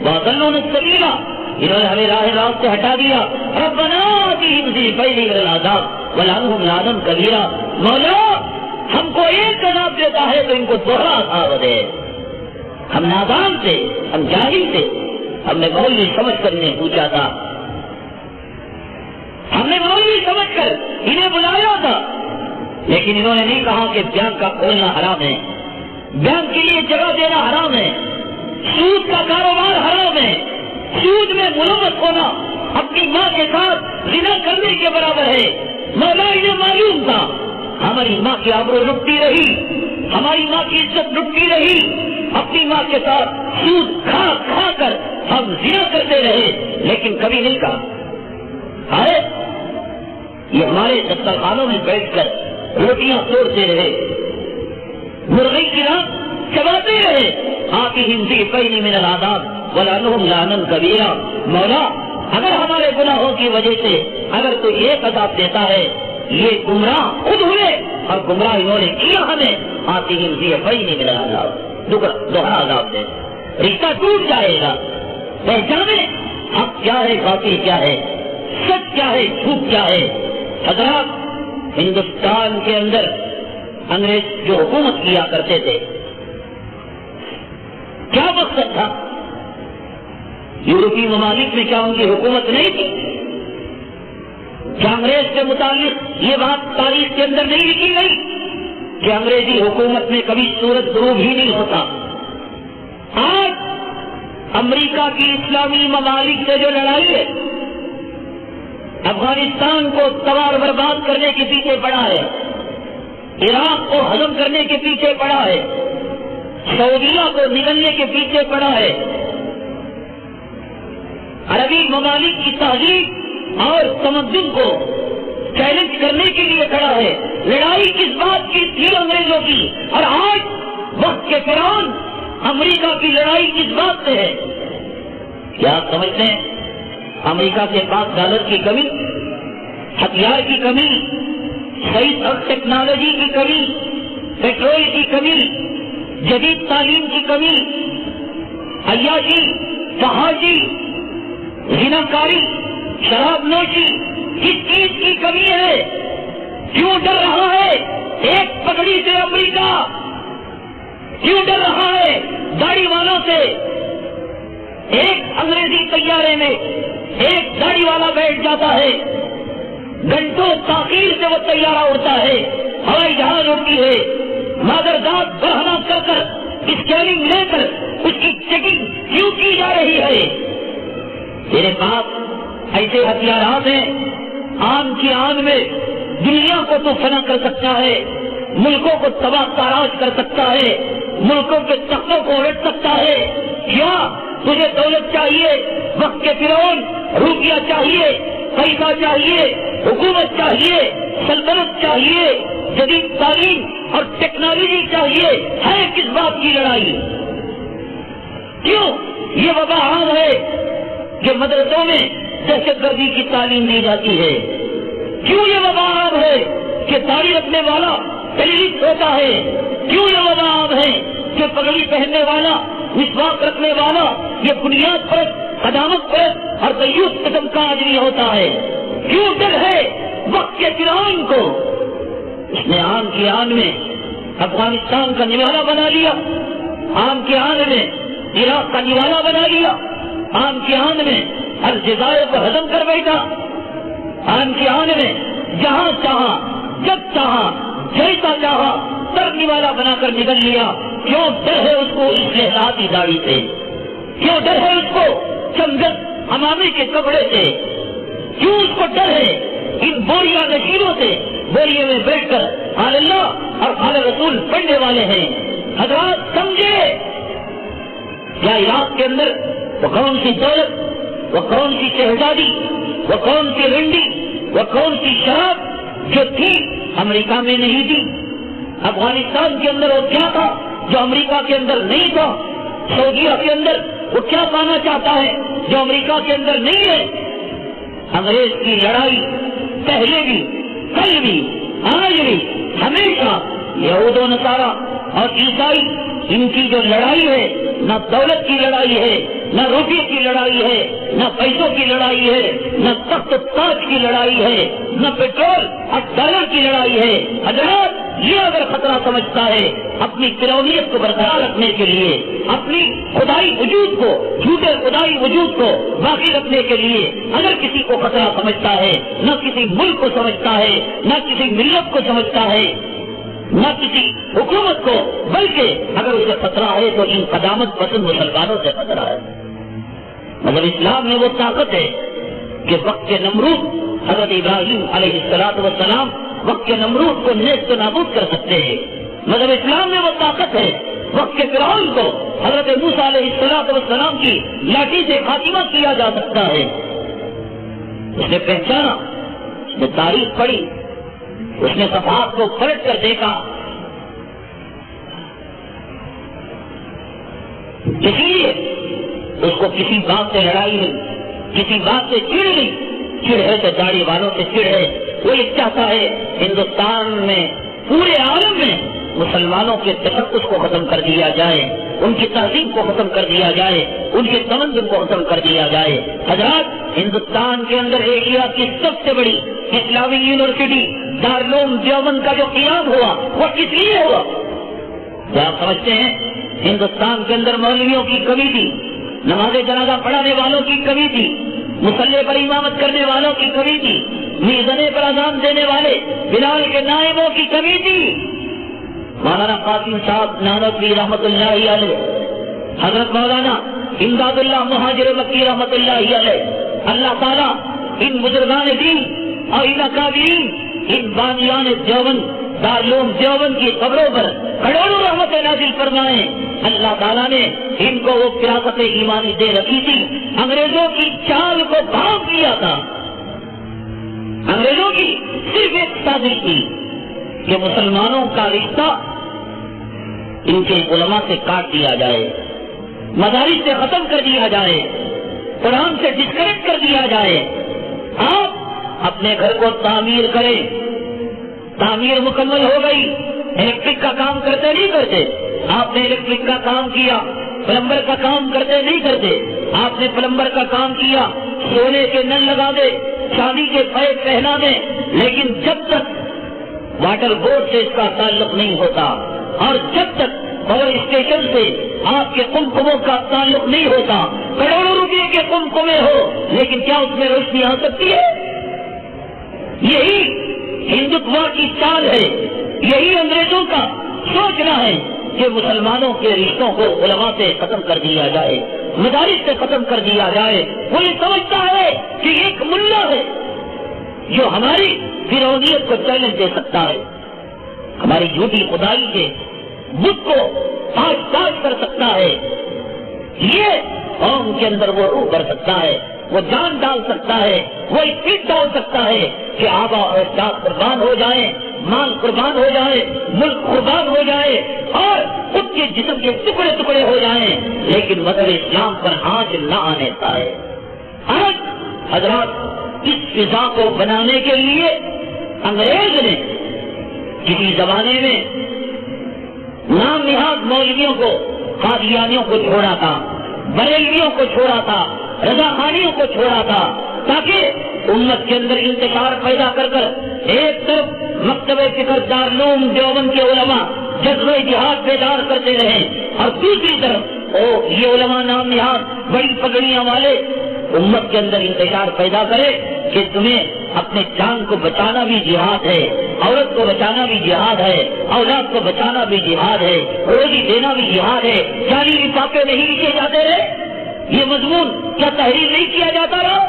فاضلونا السبیل، انہوں نے ہمیں راہ سے ہٹا دیا، ربنا آتِهِمْ ضِعْفَيْنِ مِنَ الْعَذَابِ وَلَعَنْهُمْ لَعْنًا كَبِيرًا، مولا ہم کو ایک عذاب دیتا ہے تو ان کو دوہرا عذاب دے۔ ہم نادان تھے، ہم جاہل تھے، ہم نے مولوی سمجھ کر انہیں پوچھا تھا، ہم نے مولوی سمجھ کر انہیں بلایا تھا، لیکن انہوں نے نہیں کہا کہ بینک کا کھولنا حرام ہے، بینک کے لیے جگہ دینا حرام ہے، سود کا کاروبار حرام ہے، سود میں ملوث ہونا اپنی ماں کے ساتھ زنا کرنے کے برابر ہے۔ مولا انہیں معلوم تھا ہماری ماں کی آبرو لٹتی رہی، ہماری ماں کی عزت لٹتی رہی، اپنی ماں کے ساتھ سود کھا کھا کر ہم زنا کرتے رہے، لیکن کبھی نہیں کہا ہے یہ ہمارے دسترخوانوں میں بیٹھ کر روٹیاں توڑتے رہے، مرغی کی رات چباتے رہے، آتِهِمْ ضِعْفَيْنِ مِنَ الْعَذَابِ وَلَعَنْهُمْ لَعْنًا كَبِيرًا، مولا اگر ہمارے گناہوں کی وجہ سے اگر تو ایک عذاب دیتا ہے، یہ گمراہ خود ہوئے اور گمراہ انہوں نے کیا ہمیں، آتِهِمْ ضِعْفَيْنِ مِنَ الْعَذَابِ، دوہرا عذاب دے، رشتہ ٹوٹ جائے گا، پہچانے حق کیا ہے، باطل کیا ہے، سچ کیا ہے، جھوٹ کیا ہے۔ حضرات، ہندوستان کے اندر انگریز جو حکومت کیا کرتے تھے، کیا مقصد تھا؟ یورپی ممالک میں کیا ان کی حکومت نہیں تھی؟ کیا انگریز کے متعلق یہ بات تاریخ کے اندر نہیں لکھی گئی کہ انگریزی حکومت میں کبھی سورج غروب ہی نہیں ہوتا؟ آج امریکہ کی اسلامی ممالک سے جو لڑائی ہے، افغانستان کو تباہ برباد کرنے کے پیچھے پڑا ہے، عراق کو ہضم کرنے کے پیچھے پڑا ہے، سعودیہ کو نگلنے کے پیچھے پڑا ہے، عربی ممالک کی تہذیب اور تمدن کو چیلنج کرنے کے لیے کھڑا ہے۔ لڑائی کس بات کی تھی انگریزوں کی، اور آج وقت کے دوران امریکہ کی لڑائی کس بات سے ہے؟ کیا آپ سمجھتے ہیں امریکہ کے پاس ڈالر کی کمی، ہتھیار کی کمی، صحیح اور ٹیکنالوجی کی کمی، پیٹرول کی کمی، جدید تعلیم کی کمی، عیاشی، فحاشی، زناکاری، شراب نوشی، کس چیز کی کمی ہے؟ کیوں ڈر رہا ہے ایک پگڑی سے امریکہ؟ کیوں ڈر رہا ہے داڑھی والوں سے؟ ایک انگریزی طیارہ طیارے میں ایک گاڑی والا بیٹھ جاتا ہے، گھنٹوں تاخیر سے وہ طیارہ اڑتا ہے، ہوائی جہاز اڑتی ہے، مادرزاد برہنہ کر کر اسکیننگ لے کر اس کی چیکنگ کیوں کی جا رہی ہے؟ میرے پاس ایسے ہتھیارات ہیں، آن کی آن میں دنیا کو تو فنا کر سکتا ہے، ملکوں کو تباہ تاراج کر سکتا ہے، ملکوں کے تختوں کو الٹ سکتا ہے۔ کیا تجھے دولت چاہیے، وقت کے فرعون، روپیہ چاہیے، پیسہ چاہیے، حکومت چاہیے، سلطنت چاہیے، جدید تعلیم اور ٹیکنالوجی چاہیے؟ ہے کس بات کی لڑائی؟ کیوں یہ وبا عام ہے کہ مدرسوں میں دہشت گردی کی تعلیم دی جاتی ہے؟ کیوں یہ وبا عام ہے کہ داڑھی رکھنے والا ٹیررسٹ ہوتا ہے؟ کیوں یہ وبا عام ہے کہ پگڑی پہننے والا، مسواک رکھنے والا یہ بنیاد پرست، قدامت پرست اور دیوس قسم کا آدمی ہوتا ہے؟ کیوں ڈر ہے وقت کے فرعون کو؟ اس نے آن کی آن میں افغانستان کا نوالہ بنا لیا، آن کی آن میں عراق کا نوالہ بنا لیا، آن کی آن میں الجزائر کو ہضم کر بیٹھا، آن کی آن میں جہاں چاہا، جب چاہا، جیسا چاہا سر نوالا بنا کر نکل لیا۔ کیوں ڈر ہے اس کو اس لہراتی داڑھی سے؟ کیوں ڈر ہے اس کو چمگت امامے کے کپڑے سے؟ کیوں اس کو ڈر ہے ان بوریا نشیروں سے؟ بوریے میں بیٹھ کر آل اللہ اور آل رسول پڑھنے والے ہیں۔ حضرات سمجھے کیا عراق کے اندر وہ کون سی دولت، وہ کون سی شہزادی، وہ کون سی رنڈی، وہ کون سی شراب جو تھی امریکہ میں نہیں تھی؟ افغانستان کے اندر وہ کیا تھا جو امریکہ کے اندر نہیں تھا؟ سعودیہ کے اندر وہ کیا پانا چاہتا ہے جو امریکہ کے اندر نہیں ہے؟ انگریز کی لڑائی پہلے بھی، کل بھی، آج بھی، ہمیشہ یہود و نصارہ اور عیسائی، ان کی جو لڑائی ہے نہ دولت کی لڑائی ہے، نہ روپے کی لڑائی ہے، نہ پیسوں کی لڑائی ہے، نہ تخت تاج کی لڑائی ہے، نہ پیٹرول اور ڈالر کی لڑائی ہے۔ حضرات یہ اگر خطرہ سمجھتا ہے اپنی فرعونیت کو برقرار رکھنے کے لیے، اپنی خدائی وجود کو، جھوٹے خدائی وجود کو باقی رکھنے کے لیے اگر کسی کو خطرہ سمجھتا ہے، نہ کسی ملک کو سمجھتا ہے، نہ کسی ملت کو سمجھتا ہے، نہ کسی حکومت کو، بلکہ اگر اسے خطرہ ہے تو ان قدامت پسند مسلمانوں سے خطرہ ہے۔ مگر اسلام میں وہ طاقت ہے کہ وقت کے نمرود حضرت ابراہیم علیہ السلام وقت کے نمرود کو نیست و نابود کر سکتے ہیں۔ مگر اسلام میں وہ طاقت ہے وقت کے فرعون کو حضرت موسیٰ علیہ السلام کی لاٹھی سے خاتمہ کیا جا سکتا ہے۔ اس نے پہچانا، اس نے تاریخ پڑھی، اس نے صفحات کو پلٹ کر دیکھا، اسی لیے اس کو کسی بات سے لڑائی نہیں، کسی بات سے چڑ نہیں۔ چڑ ہے تو داڑھی والوں سے چڑ ہے۔ وہ یہ چاہتا ہے ہندوستان میں، پورے عالم میں مسلمانوں کے تشخص کو ختم کر دیا جائے، ان کی تہذیب کو ختم کر دیا جائے، ان کے تمدن کو ختم کر دیا جائے۔ حضرات ہندوستان کے اندر ایشیا کی سب سے بڑی اسلامی یونیورسٹی دارالعلوم دیوبند کا جو قیام ہوا وہ کس لیے ہوا؟ کیا آپ سمجھتے ہیں ہندوستان کے اندر مولویوں کی کمی تھی، نماز جنازہ پڑھانے والوں کی کمی تھی، مصلی پر امامت کرنے والوں کی کمی تھی، میزنے پر اذان دینے والے بلال کے نائبوں کی کمی تھی؟ مولانا قاسم صاحب نانوتوی رحمت اللہ علیہ، حضرت مولانا امداد اللہ مہاجر مکی رحمت اللہ علیہ، اللہ تعالیٰ ان بزرگان دین اور ان اکابرین، ان بانیان دیوبند دارالعلوم دیوبند کی قبروں پر کروڑوں رحمت نازل فرمائے۔ اللہ تعالیٰ نے ان کو وہ فراست ایمانی دے رکھی تھی، انگریزوں کی چال کو بھانپ لیا تھا۔ انگریزوں کی صرف ایک سازش تھی کہ مسلمانوں کا رشتہ ان کے علماء سے کاٹ دیا جائے، مدارس سے ختم کر دیا جائے، قرآن سے ڈسکنیکٹ کر دیا جائے۔ آپ اپنے گھر کو تعمیر کریں، تعمیر مکمل ہو گئی، الیکٹرک کا کام کرتے نہیں کرتے، آپ نے الیکٹرک کا کام کیا، پلمبر کا کام کرتے نہیں کرتے، آپ نے پلمبر کا کام کیا، سونے کے نل لگا دے، چاندی کے پیپ پہنا دے، لیکن جب تک واٹر بورڈ سے اس کا تعلق نہیں ہوتا اور جب تک پاور اسٹیشن سے آپ کے کمکموں کا تعلق نہیں ہوتا، کروڑوں روپے کے کمکمے ہو لیکن کیا اس میں روشنی آ سکتی ہے؟ یہی ہندوتوا کی چال ہے، یہی انگریزوں کا سوچنا ہے کہ مسلمانوں کے رشتوں کو علماء سے ختم کر دیا جائے، مدارس سے ختم کر دیا جائے۔ وہ یہ سمجھتا ہے کہ ایک ملا ہے جو ہماری فرعونیت کو چیلنج دے سکتا ہے، ہماری جھوٹی خدائی کے بت کو پاش پاش کر سکتا ہے، یہ قوم کے اندر وہ روح کر سکتا ہے، وہ جان ڈال سکتا ہے، وہ اسپیڈ ڈال سکتا ہے کہ آبا اور اجداد قربان ہو جائیں، مال قربان ہو جائے، ملک قربان ہو جائے اور خود کے جسم کے ٹکڑے ٹکڑے ہو جائیں، لیکن مذہب اسلام پر آنچ نہ آنے پائے۔ آج حضرات اس فضا کو بنانے کے لیے انگریز نے کسی زمانے میں نام نہاد مولویوں کو، قادیانیوں کو چھوڑا تھا، بریلویوں کو چھوڑا تھا، رضا خانیوں کو چھوڑا تھا، تاکہ امت کے اندر انتشار پیدا کر ایک طرف مکتبہ فکر دارالعلوم دیوبند کے علماء جذبہ جہاد بیدار کرتے رہیں اور دوسری طرف یہ علماء نام نہاد بڑی پگڑیاں والے امت کے اندر انتشار پیدا کرے کہ تمہیں اپنے جان کو بچانا بھی جہاد ہے، عورت کو بچانا بھی جہاد ہے، اولاد کو بچانا بھی جہاد ہے، روزی دینا بھی جہاد ہے۔ جعلی لفافے نہیں لکھے جاتے رہے، یہ مضمون کیا تحریر نہیں کیا جاتا رہا؟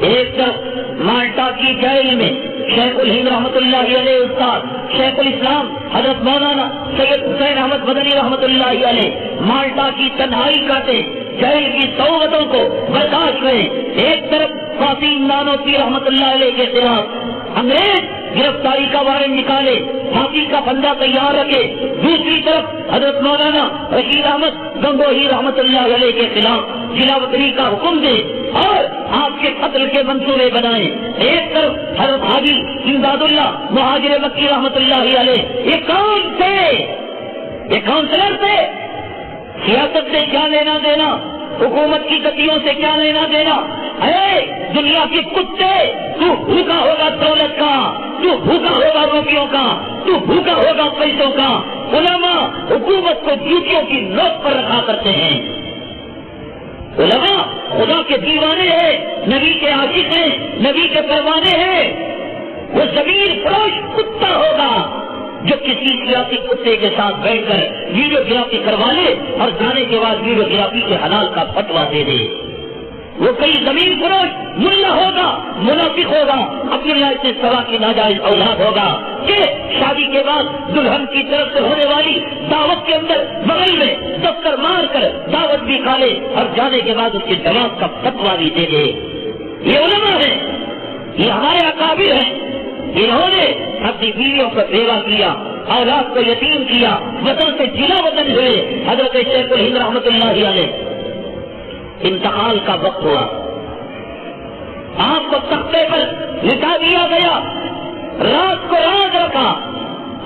ایک طرف مالٹا کی جیل میں شیخ الہند رحمۃ اللہ علیہ استاد شیخ الاسلام حضرت مولانا سید حسین احمد مدنی رحمۃ اللہ علیہ مالٹا کی تنہائی کاٹے، جیل کی صعوبتوں کو برداشت کریں۔ ایک طرف قاسم نانوتوی رحمۃ اللہ علیہ کے خلاف انگریز گرفتاری کا وارنٹ نکالے، پھانسی کا بندہ تیار رکھے، دوسری طرف حضرت مولانا رشید احمد گنگوہی رحمۃ اللہ علیہ کے خلاف جلاوطنی کا حکم دے اور آپ کے قتل کے منصوبے بنائیں۔ ایک طرف حضرت حاجی امداد اللہ مہاجر مکی رحمۃ اللہ علیہ، یہ کون تھے؟ یہ کاؤنسلر تھے؟ سیاست سے کیا لینا دینا، حکومت کی گتیوں سے کیا لینا دینا؟ اے دنیا کے کتے، تو بھوکا ہوگا دولت کا، تو بھوکا ہوگا روپیوں کا، تو بھوکا ہوگا پیسوں کا۔ علماء حکومت کو جوتیوں کی نوک پر رکھا کرتے ہیں۔ علماء خدا کے دیوانے ہیں، نبی کے عاشق ہیں، نبی کے پروانے ہیں۔ وہ زمین فروش کتا ہوگا جو کسی سیاسی کتے کے ساتھ بیٹھ کر ویڈیوگرافی کروا لے اور جانے کے بعد ویڈیوگرافی کے حلال کا فتویٰ دے دے۔ وہ کئی زمین فروش ملا ہوگا، منافق ہوگا، اپنی رعایت سے سوا کی ناجائز اولاد ہوگا کہ شادی کے بعد دلہن کی طرف سے ہونے والی دعوت کے اندر بغل میں دفتر مار کر دعوت بھی کھا لے اور جانے کے بعد اس کے جواب کا فتویٰ بھی دے دے۔ یہ علماء ہیں، یہ ہمارے اکابر ہیں، انہوں نے اپنی بیویوں کو بیوہ کیا، اولاد کو یتیم کیا، وطن سے جلا وطن ہوئے۔ حضرت شیخ الہند رحمۃ اللہ علیہ انتقال کا وقت ہوا، آپ کو تختے پر لٹا دیا گیا، رات کو راز رکھا۔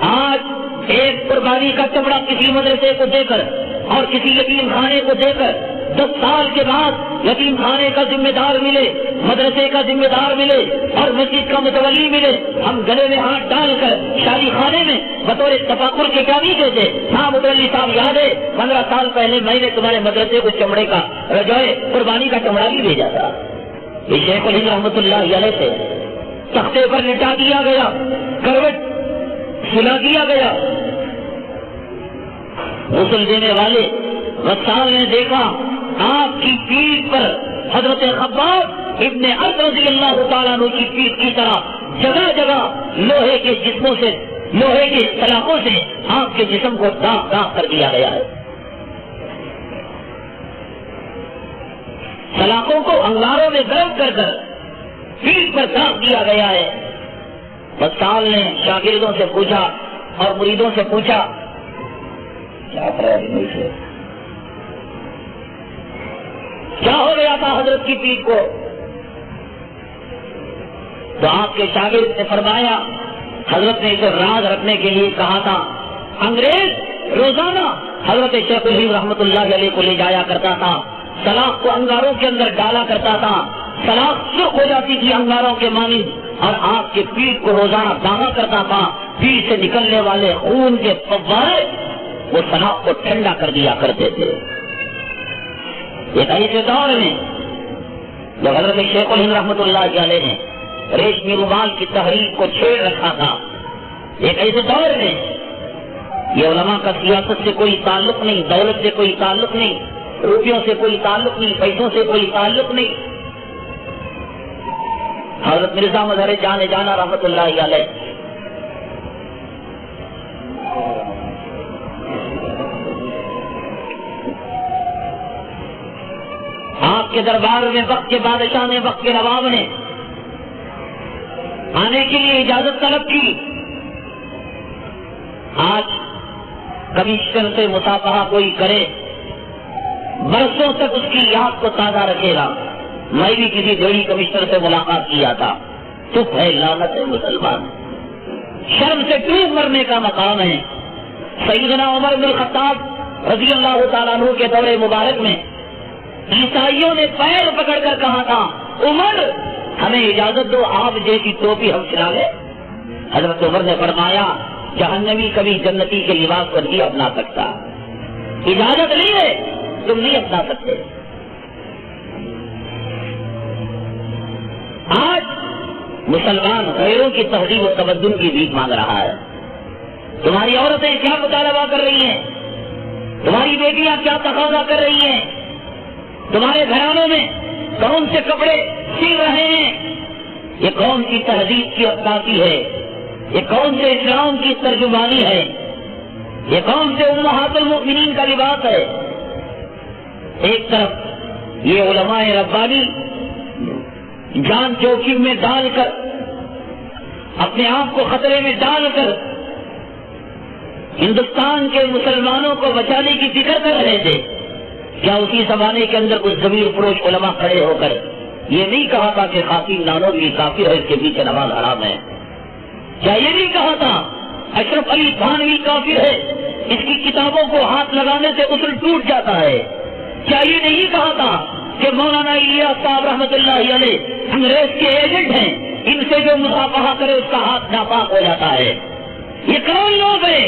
آج ایک قربانی کا چمڑا کسی مدرسے کو دے کر اور کسی یتیم خانے کو دے کر 10 سال کے بعد یتیم خانے کا ذمہ دار ملے، مدرسے کا ذمہ دار ملے اور مسجد کا متولی ملے، ہم گلے میں ہاتھ ڈال کر شادی خانے میں بطور تفاخر کے کیا نہیں کہتے؟ ہاں متولی صاحب یاد ہے 15 سال پہلے میں نے تمہارے مدرسے کو چمڑے کا رجوع قربانی کا چمڑا بھی بھیجا تھا۔ یہ شیخ الہند رحمۃ اللہ علیہ سے تختے پر لٹا دیا گیا، کروٹ سلا دیا گیا۔ غسل دینے والے غسال نے دیکھا آپ کی پیٹھ پر حضرت خباب ابن عبد رضی اللہ تعالیٰ عنہ کی پیٹھ کی طرح جگہ جگہ لوہے کے جسموں سے، لوہے کے سلاخوں سے آپ کے جسم کو داغ داغ کر دیا گیا ہے۔ سلاخوں کو انگاروں میں گرم کر کر پیٹھ پر داغ دیا گیا ہے۔ غسال نے شاگردوں سے پوچھا اور مریدوں سے پوچھا کیا ہو گیا تھا حضرت کی پیٹھ کو؟ تو آپ کے شاگرد نے فرمایا حضرت نے اسے راز رکھنے کے لیے کہا تھا۔ انگریز روزانہ حضرت شیخ الہند رحمۃ اللہ علیہ کو لے جایا کرتا تھا، سلاخ کو انگاروں کے اندر ڈالا کرتا تھا، سلاخ سرخ ہو جاتی تھی انگاروں کے مانند اور آپ کے پیٹھ کو روزانہ داغا کرتا تھا۔ پیٹھ سے نکلنے والے خون کے فوارے وہ سلاخ کو ٹھنڈا کر دیا کرتے تھے۔ ایک ایسے دور میں جب حضرت شیخ الہند رحمۃ اللہ علیہ نے ریشمی رومال کی تحریک کو چھیڑ رکھا تھا، ایک ایسے دور میں یہ علماء کا سیاست سے کوئی تعلق نہیں، دولت سے کوئی تعلق نہیں، روپیوں سے کوئی تعلق نہیں، پیسوں سے کوئی تعلق نہیں. حضرت مرزا مظہر جانا رحمۃ اللہ علیہ آپ کے دربار میں وقت کے بادشاہ نے، وقت کے نواب نے آنے کے لیے اجازت طلب کی. آج کمشنر سے مصافحہ کوئی کرے برسوں تک اس کی یاد کو تازہ رکھے گا. میں بھی کسی بڑی کمشنر سے ملاقات کیا تھا. چپ ہے، لعنت ہے مسلمان، شرم سے ڈوب مرنے کا مقام ہے. سیدنا عمر بن الخطاب رضی اللہ تعالیٰ عنہ کے دور مبارک میں عیسائیوں نے پیر پکڑ کر کہا تھا، عمر ہمیں اجازت دو، آپ جیسی ٹوپی ہم چلا لیں. حضرت عمر نے فرمایا، جہنمی کبھی جنتی کے لباس کو نہیں اپنا سکتا، اجازت نہیں ہے، تم نہیں اپنا سکتے. آج مسلمان غیروں کی تہذیب و تمدن کی بھیک مانگ رہا ہے. تمہاری عورتیں کیا مطالبہ کر رہی ہیں، تمہاری بیٹیاں کیا تقاضا کر رہی ہیں، تمہارے گھرانوں میں کون سے کپڑے سی رہے ہیں. یہ کون سی تہذیب کی عکاسی ہے، یہ کون سے اسلام کی ترجمانی ہے، یہ کون سے امہات المؤمنین کا لباس ہے. ایک طرف یہ علماء ربانی جان جوخم میں ڈال کر، اپنے آپ کو خطرے میں ڈال کر ہندوستان کے مسلمانوں کو بچانے کی فکر کر رہے تھے. کیا اسی زمانے کے اندر کچھ ضمیر فروش علماء کھڑے ہو کر یہ نہیں کہا تھا کہ خاتم نانوتوی کافر ہے، اس کے پیچھے نماز حرام ہے؟ کیا یہ نہیں کہا تھا اشرف علی تھانوی کافر ہے، اس کی کتابوں کو ہاتھ لگانے سے اصل ٹوٹ جاتا ہے؟ کیا یہ نہیں کہا تھا کہ مولانا الیاس صاحب رحمۃ اللہ علیہ انگریز کے ایجنٹ ہیں، ان سے جو مصافحہ کرے اس کا ہاتھ ناپاک ہو جاتا ہے؟ یہ کون لوگ ہیں؟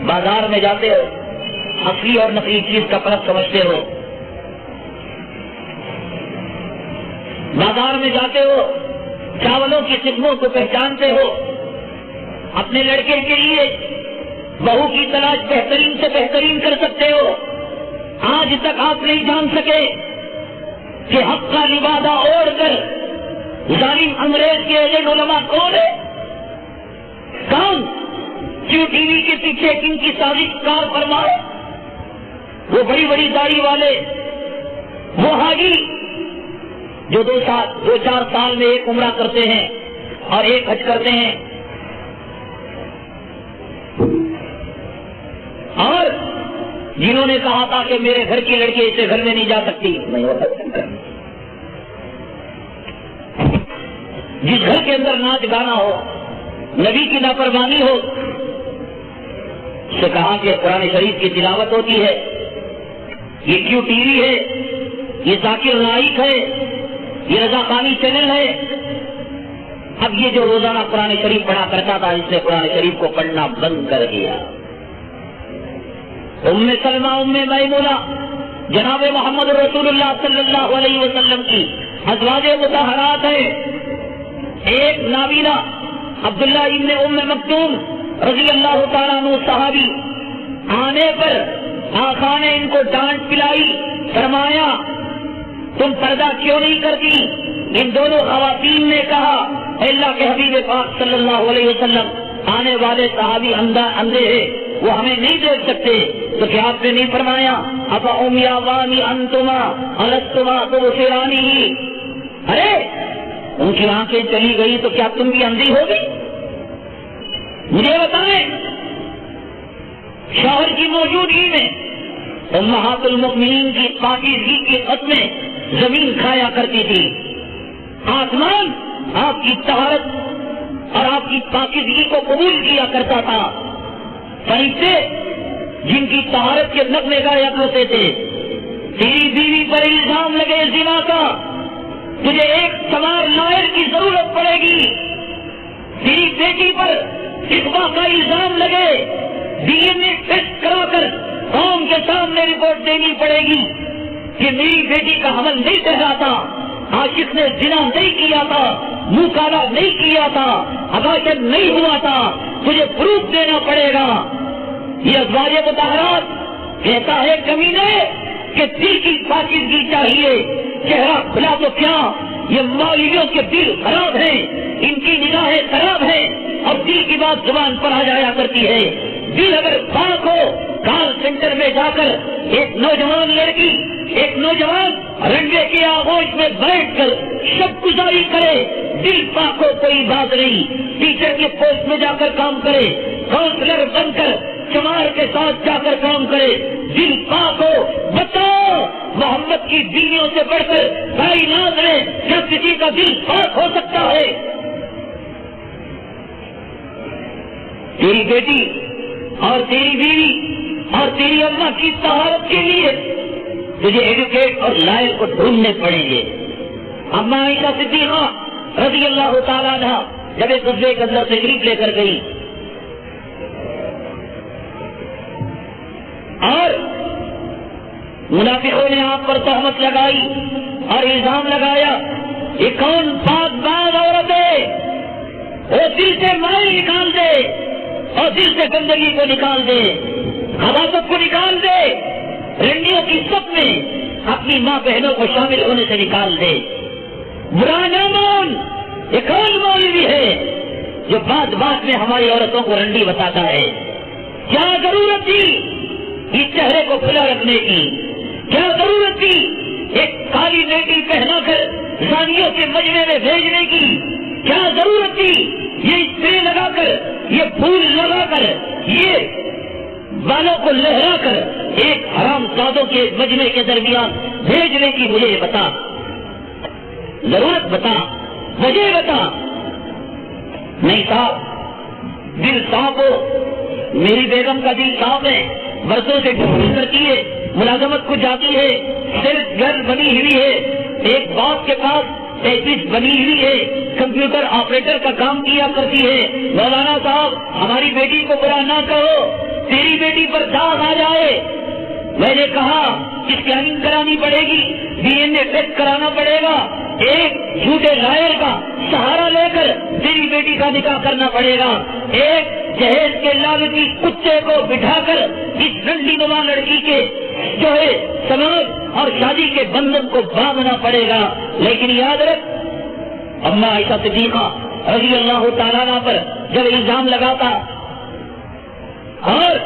بازار میں جاتے ہو، اصلی اور نقلی چیز کا فرق سمجھتے ہو. بازار میں جاتے ہو، چاولوں کی قسموں کو پہچانتے ہو. اپنے لڑکے کے لیے بہو کی تلاش بہترین سے بہترین کر سکتے ہو. آج تک آپ نہیں جان سکے کہ حق کا لبادہ اوڑھ کر ظالم انگریز کے ایجنٹ علماء کون ہے؟ کون؟ کیوں ٹی وی کے پیچھے کن کی سازش کار فرمائے؟ وہ بڑی بڑی داڑھی والے، وہ حاجی جو دو چار سال میں ایک عمرہ کرتے ہیں اور ایک حج کرتے ہیں، اور جنہوں نے کہا تھا کہ میرے گھر کی لڑکی اسے گھر میں نہیں جا سکتی. جس گھر کے اندر ناچ گانا ہو، نبی کی نافرمانی ہو، سے کہا کہ قرآن شریف کی تلاوت ہوتی ہے، یہ کیوں ٹی وی ہے، یہ ذاکر نائک ہے، یہ رضا خانی چینل ہے. اب یہ جو روزانہ قرآن شریف پڑھا کرتا تھا، اس نے قرآن شریف کو پڑھنا بند کر دیا. ام سلمہ ام میمونہ جناب محمد رسول اللہ صلی اللہ علیہ وسلم کی ازواج مطہرات ہیں. ایک نابینا عبداللہ ابن ام مکتوم رضی اللہ تعالیٰ عنہ صحابی، آنے پر آقا نے ان کو ڈانٹ پلائی، فرمایا تم پردہ کیوں نہیں کرتی؟ ان دونوں خواتین نے کہا، اے اللہ کے حبیب پاک صلی اللہ علیہ وسلم، آنے والے صحابی اندھے ہیں، وہ ہمیں نہیں دیکھ سکتے. تو کیا آپ نے نہیں فرمایا ابا امیاوانی انتما الستما تبصرانی؟ ارے ان کی آنکھیں چلی گئی تو کیا تم بھی اندھی ہوگی؟ مجھے بتائیں، شوہر کی موجودگی میں امہات المؤمنین کی پاکیزگی کی قسمیں زمین کھایا کرتی تھی، آسمان آپ کی طہارت اور آپ کی پاکیزگی کو قبول کیا کرتا تھا. فرشتے جن کی طہارت کے نغمے گایا کرتے تھے. تیری بیوی پر الزام لگے زنا کا، تجھے ایک سوار لائر کی ضرورت پڑے گی. تیری بیٹی پر اغوا کا الزام لگے، ڈی این اے ٹیسٹ کرا کر قوم کے سامنے رپورٹ دینی پڑے گی کہ کہ میری بیٹی کا حمل نہیں ٹھہراتا، عاشق نے زنا نہیں کیا تھا، منہ کالا نہیں کیا تھا، اباشر نہیں ہوا تھا، تجھے پروف دینا پڑے گا. یہ ازواج مطہرات کہتا ہے کمینے کہ دل کی پاکیزگی چاہیے، چہرہ کھلا تو کیا، یہ مولویوں کے دل خراب ہیں، ان کی نگاہیں خراب ہیں، اور دل کی بات زبان پر آ جایا کرتی ہے. دل اگر پاک ہو، کال سینٹر میں جا کر ایک نوجوان لڑکی، ایک نوجوان رنڈے کے آغوش میں بیٹھ کر شب گزاری کرے، دل پاک ہو کوئی بات نہیں. ٹیچر کے پوسٹ میں جا کر کام کرے، کاؤنسلر بن کر چمار کے ساتھ جا کر کام کرے، دل پاک ہو. بتاؤ محمد کی بیویوں سے بڑھ کر کائنات میں کیا کسی کا دل پاک ہو سکتا ہے؟ تیری بیٹی اور تیری بیوی اور تیری اماں کی طہارت کے لیے تجھے ایجوکیٹ اور لائر کو ڈھونڈنے پڑیں گے. اماں عائشہ صدیقہ رضی اللہ تعالیٰ عنہ جب ایک غزوے کے اندر تشریف لے کر گئی اور منافقوں نے آپ پر تہمت لگائی اور الزام لگایا، یہ کون پاک باز عورت ہے، وہ دل سے مائل نکال دے اور دل سے گندگی کو نکال دے، خباثت کو نکال دے، رنڈیوں کی صف میں اپنی ماں بہنوں کو شامل ہونے سے نکال دے. برا نہ مان، یہ کون مولوی ہے جو بات بات میں ہماری عورتوں کو رنڈی بتاتا ہے؟ کیا ضرورت تھی اس چہرے کو کھلا رکھنے کی؟ کیا ضرورت تھی ایک کالی نیٹی پہنا کر زانیوں کے مجمع میں بھیجنے کی؟ کیا ضرورت تھی یہ اسپرے لگا کر، یہ پھول لگا کر، یہ بالوں کو لہرا کر ایک حرام زادوں کے مجمع کے درمیان بھیجنے کی؟ مجھے بتا، ضرورت بتا، مجھے بتا. نہیں صاحب، دل صاف ہو. میری بیگم کا دل صاف ہے، برسوں سے ڈیوٹی کرتی ہے، ملازمت کو جاتی ہے، صرف گھر بنی ہوئی ہے، ایک باپ کے پاس ایکس بنی ہوئی ہے، کمپیوٹر آپریٹر کا کام کیا کرتی ہے. مولانا صاحب ہماری بیٹی کو برا نہ کہو، تیری بیٹی پر داغ آ جائے. میں نے کہا اسکیننگ کرانی پڑے گی، ڈی این اے ٹیسٹ کرانا پڑے گا، ایک جھوٹے لائر کا سہارا لے کر تیری بیٹی کا نکاح کرنا پڑے گا، ایک جہیز کے لالچی کتے کو بٹھا کر اس رنڈی نما لڑکی کے جو ہے سماج اور شادی کے بندھن کو باندھنا پڑے گا. لیکن یاد رکھ، اماں عائشہ صدیقہ رضی اللہ تعالیٰ عنہ پر جب الزام لگاتا اور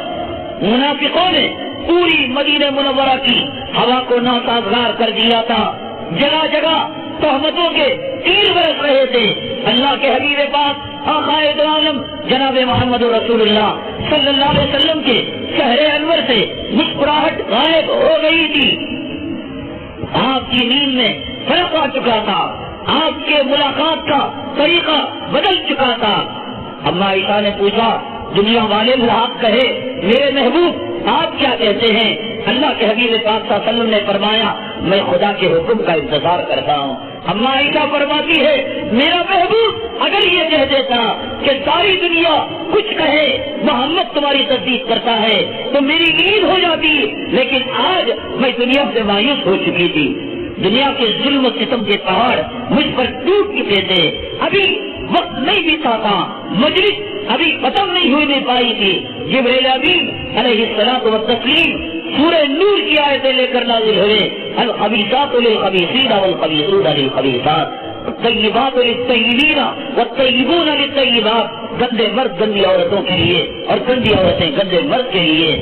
منافقوں نے پوری مدینہ منورہ کی ہوا کو ناسازگار کر دیا تھا، جگہ جگہ تہمتوں کے تیر برس رہے تھے، اللہ کے حبیب پاک آقائے دو عالم جناب محمد رسول اللہ صلی اللہ علیہ وسلم کے چہرے انور سے مسکراہٹ غائب ہو گئی تھی. آپ کی نیند میں فرق آ چکا تھا، آپ کے ملاقات کا طریقہ بدل چکا تھا. اماں عائشہ نے پوچھا، دنیا والے آپ کہے میرے محبوب آپ کیا کہتے ہیں؟ اللہ کے حبیب پاک صلی اللہ علیہ وسلم نے فرمایا، میں خدا کے حکم کا انتظار کرتا ہوں. اماں عائشہ فرماتی ہے، میرا محبوب اگر یہ کہہ دیتا کہ ساری دنیا کچھ کہے محمد تمہاری تصدیق کرتا ہے تو میری نیند ہو جاتی، لیکن آج میں دنیا سے مایوس ہو چکی تھی. دنیا کے ظلم و ستم کے پہاڑ مجھ پر ٹوٹ چکے تھے، ابھی وقت نہیں بیتا تھا، مجلس ابھی ختم نہیں ہوئی نہیں پائی تھی. جبرائیل امین علیہ الصلوۃ والتسلیم سورہ نور کی آیتیں لے کر نازل ہوئے، الخبیثات للخبیثین والخبیثون للخبیثات، الطیبات للطیبین والطیبون للطیبات. گندے مرد گندی عورتوں کے لیے اور گندی عورتیں گندے مرد کے لیے.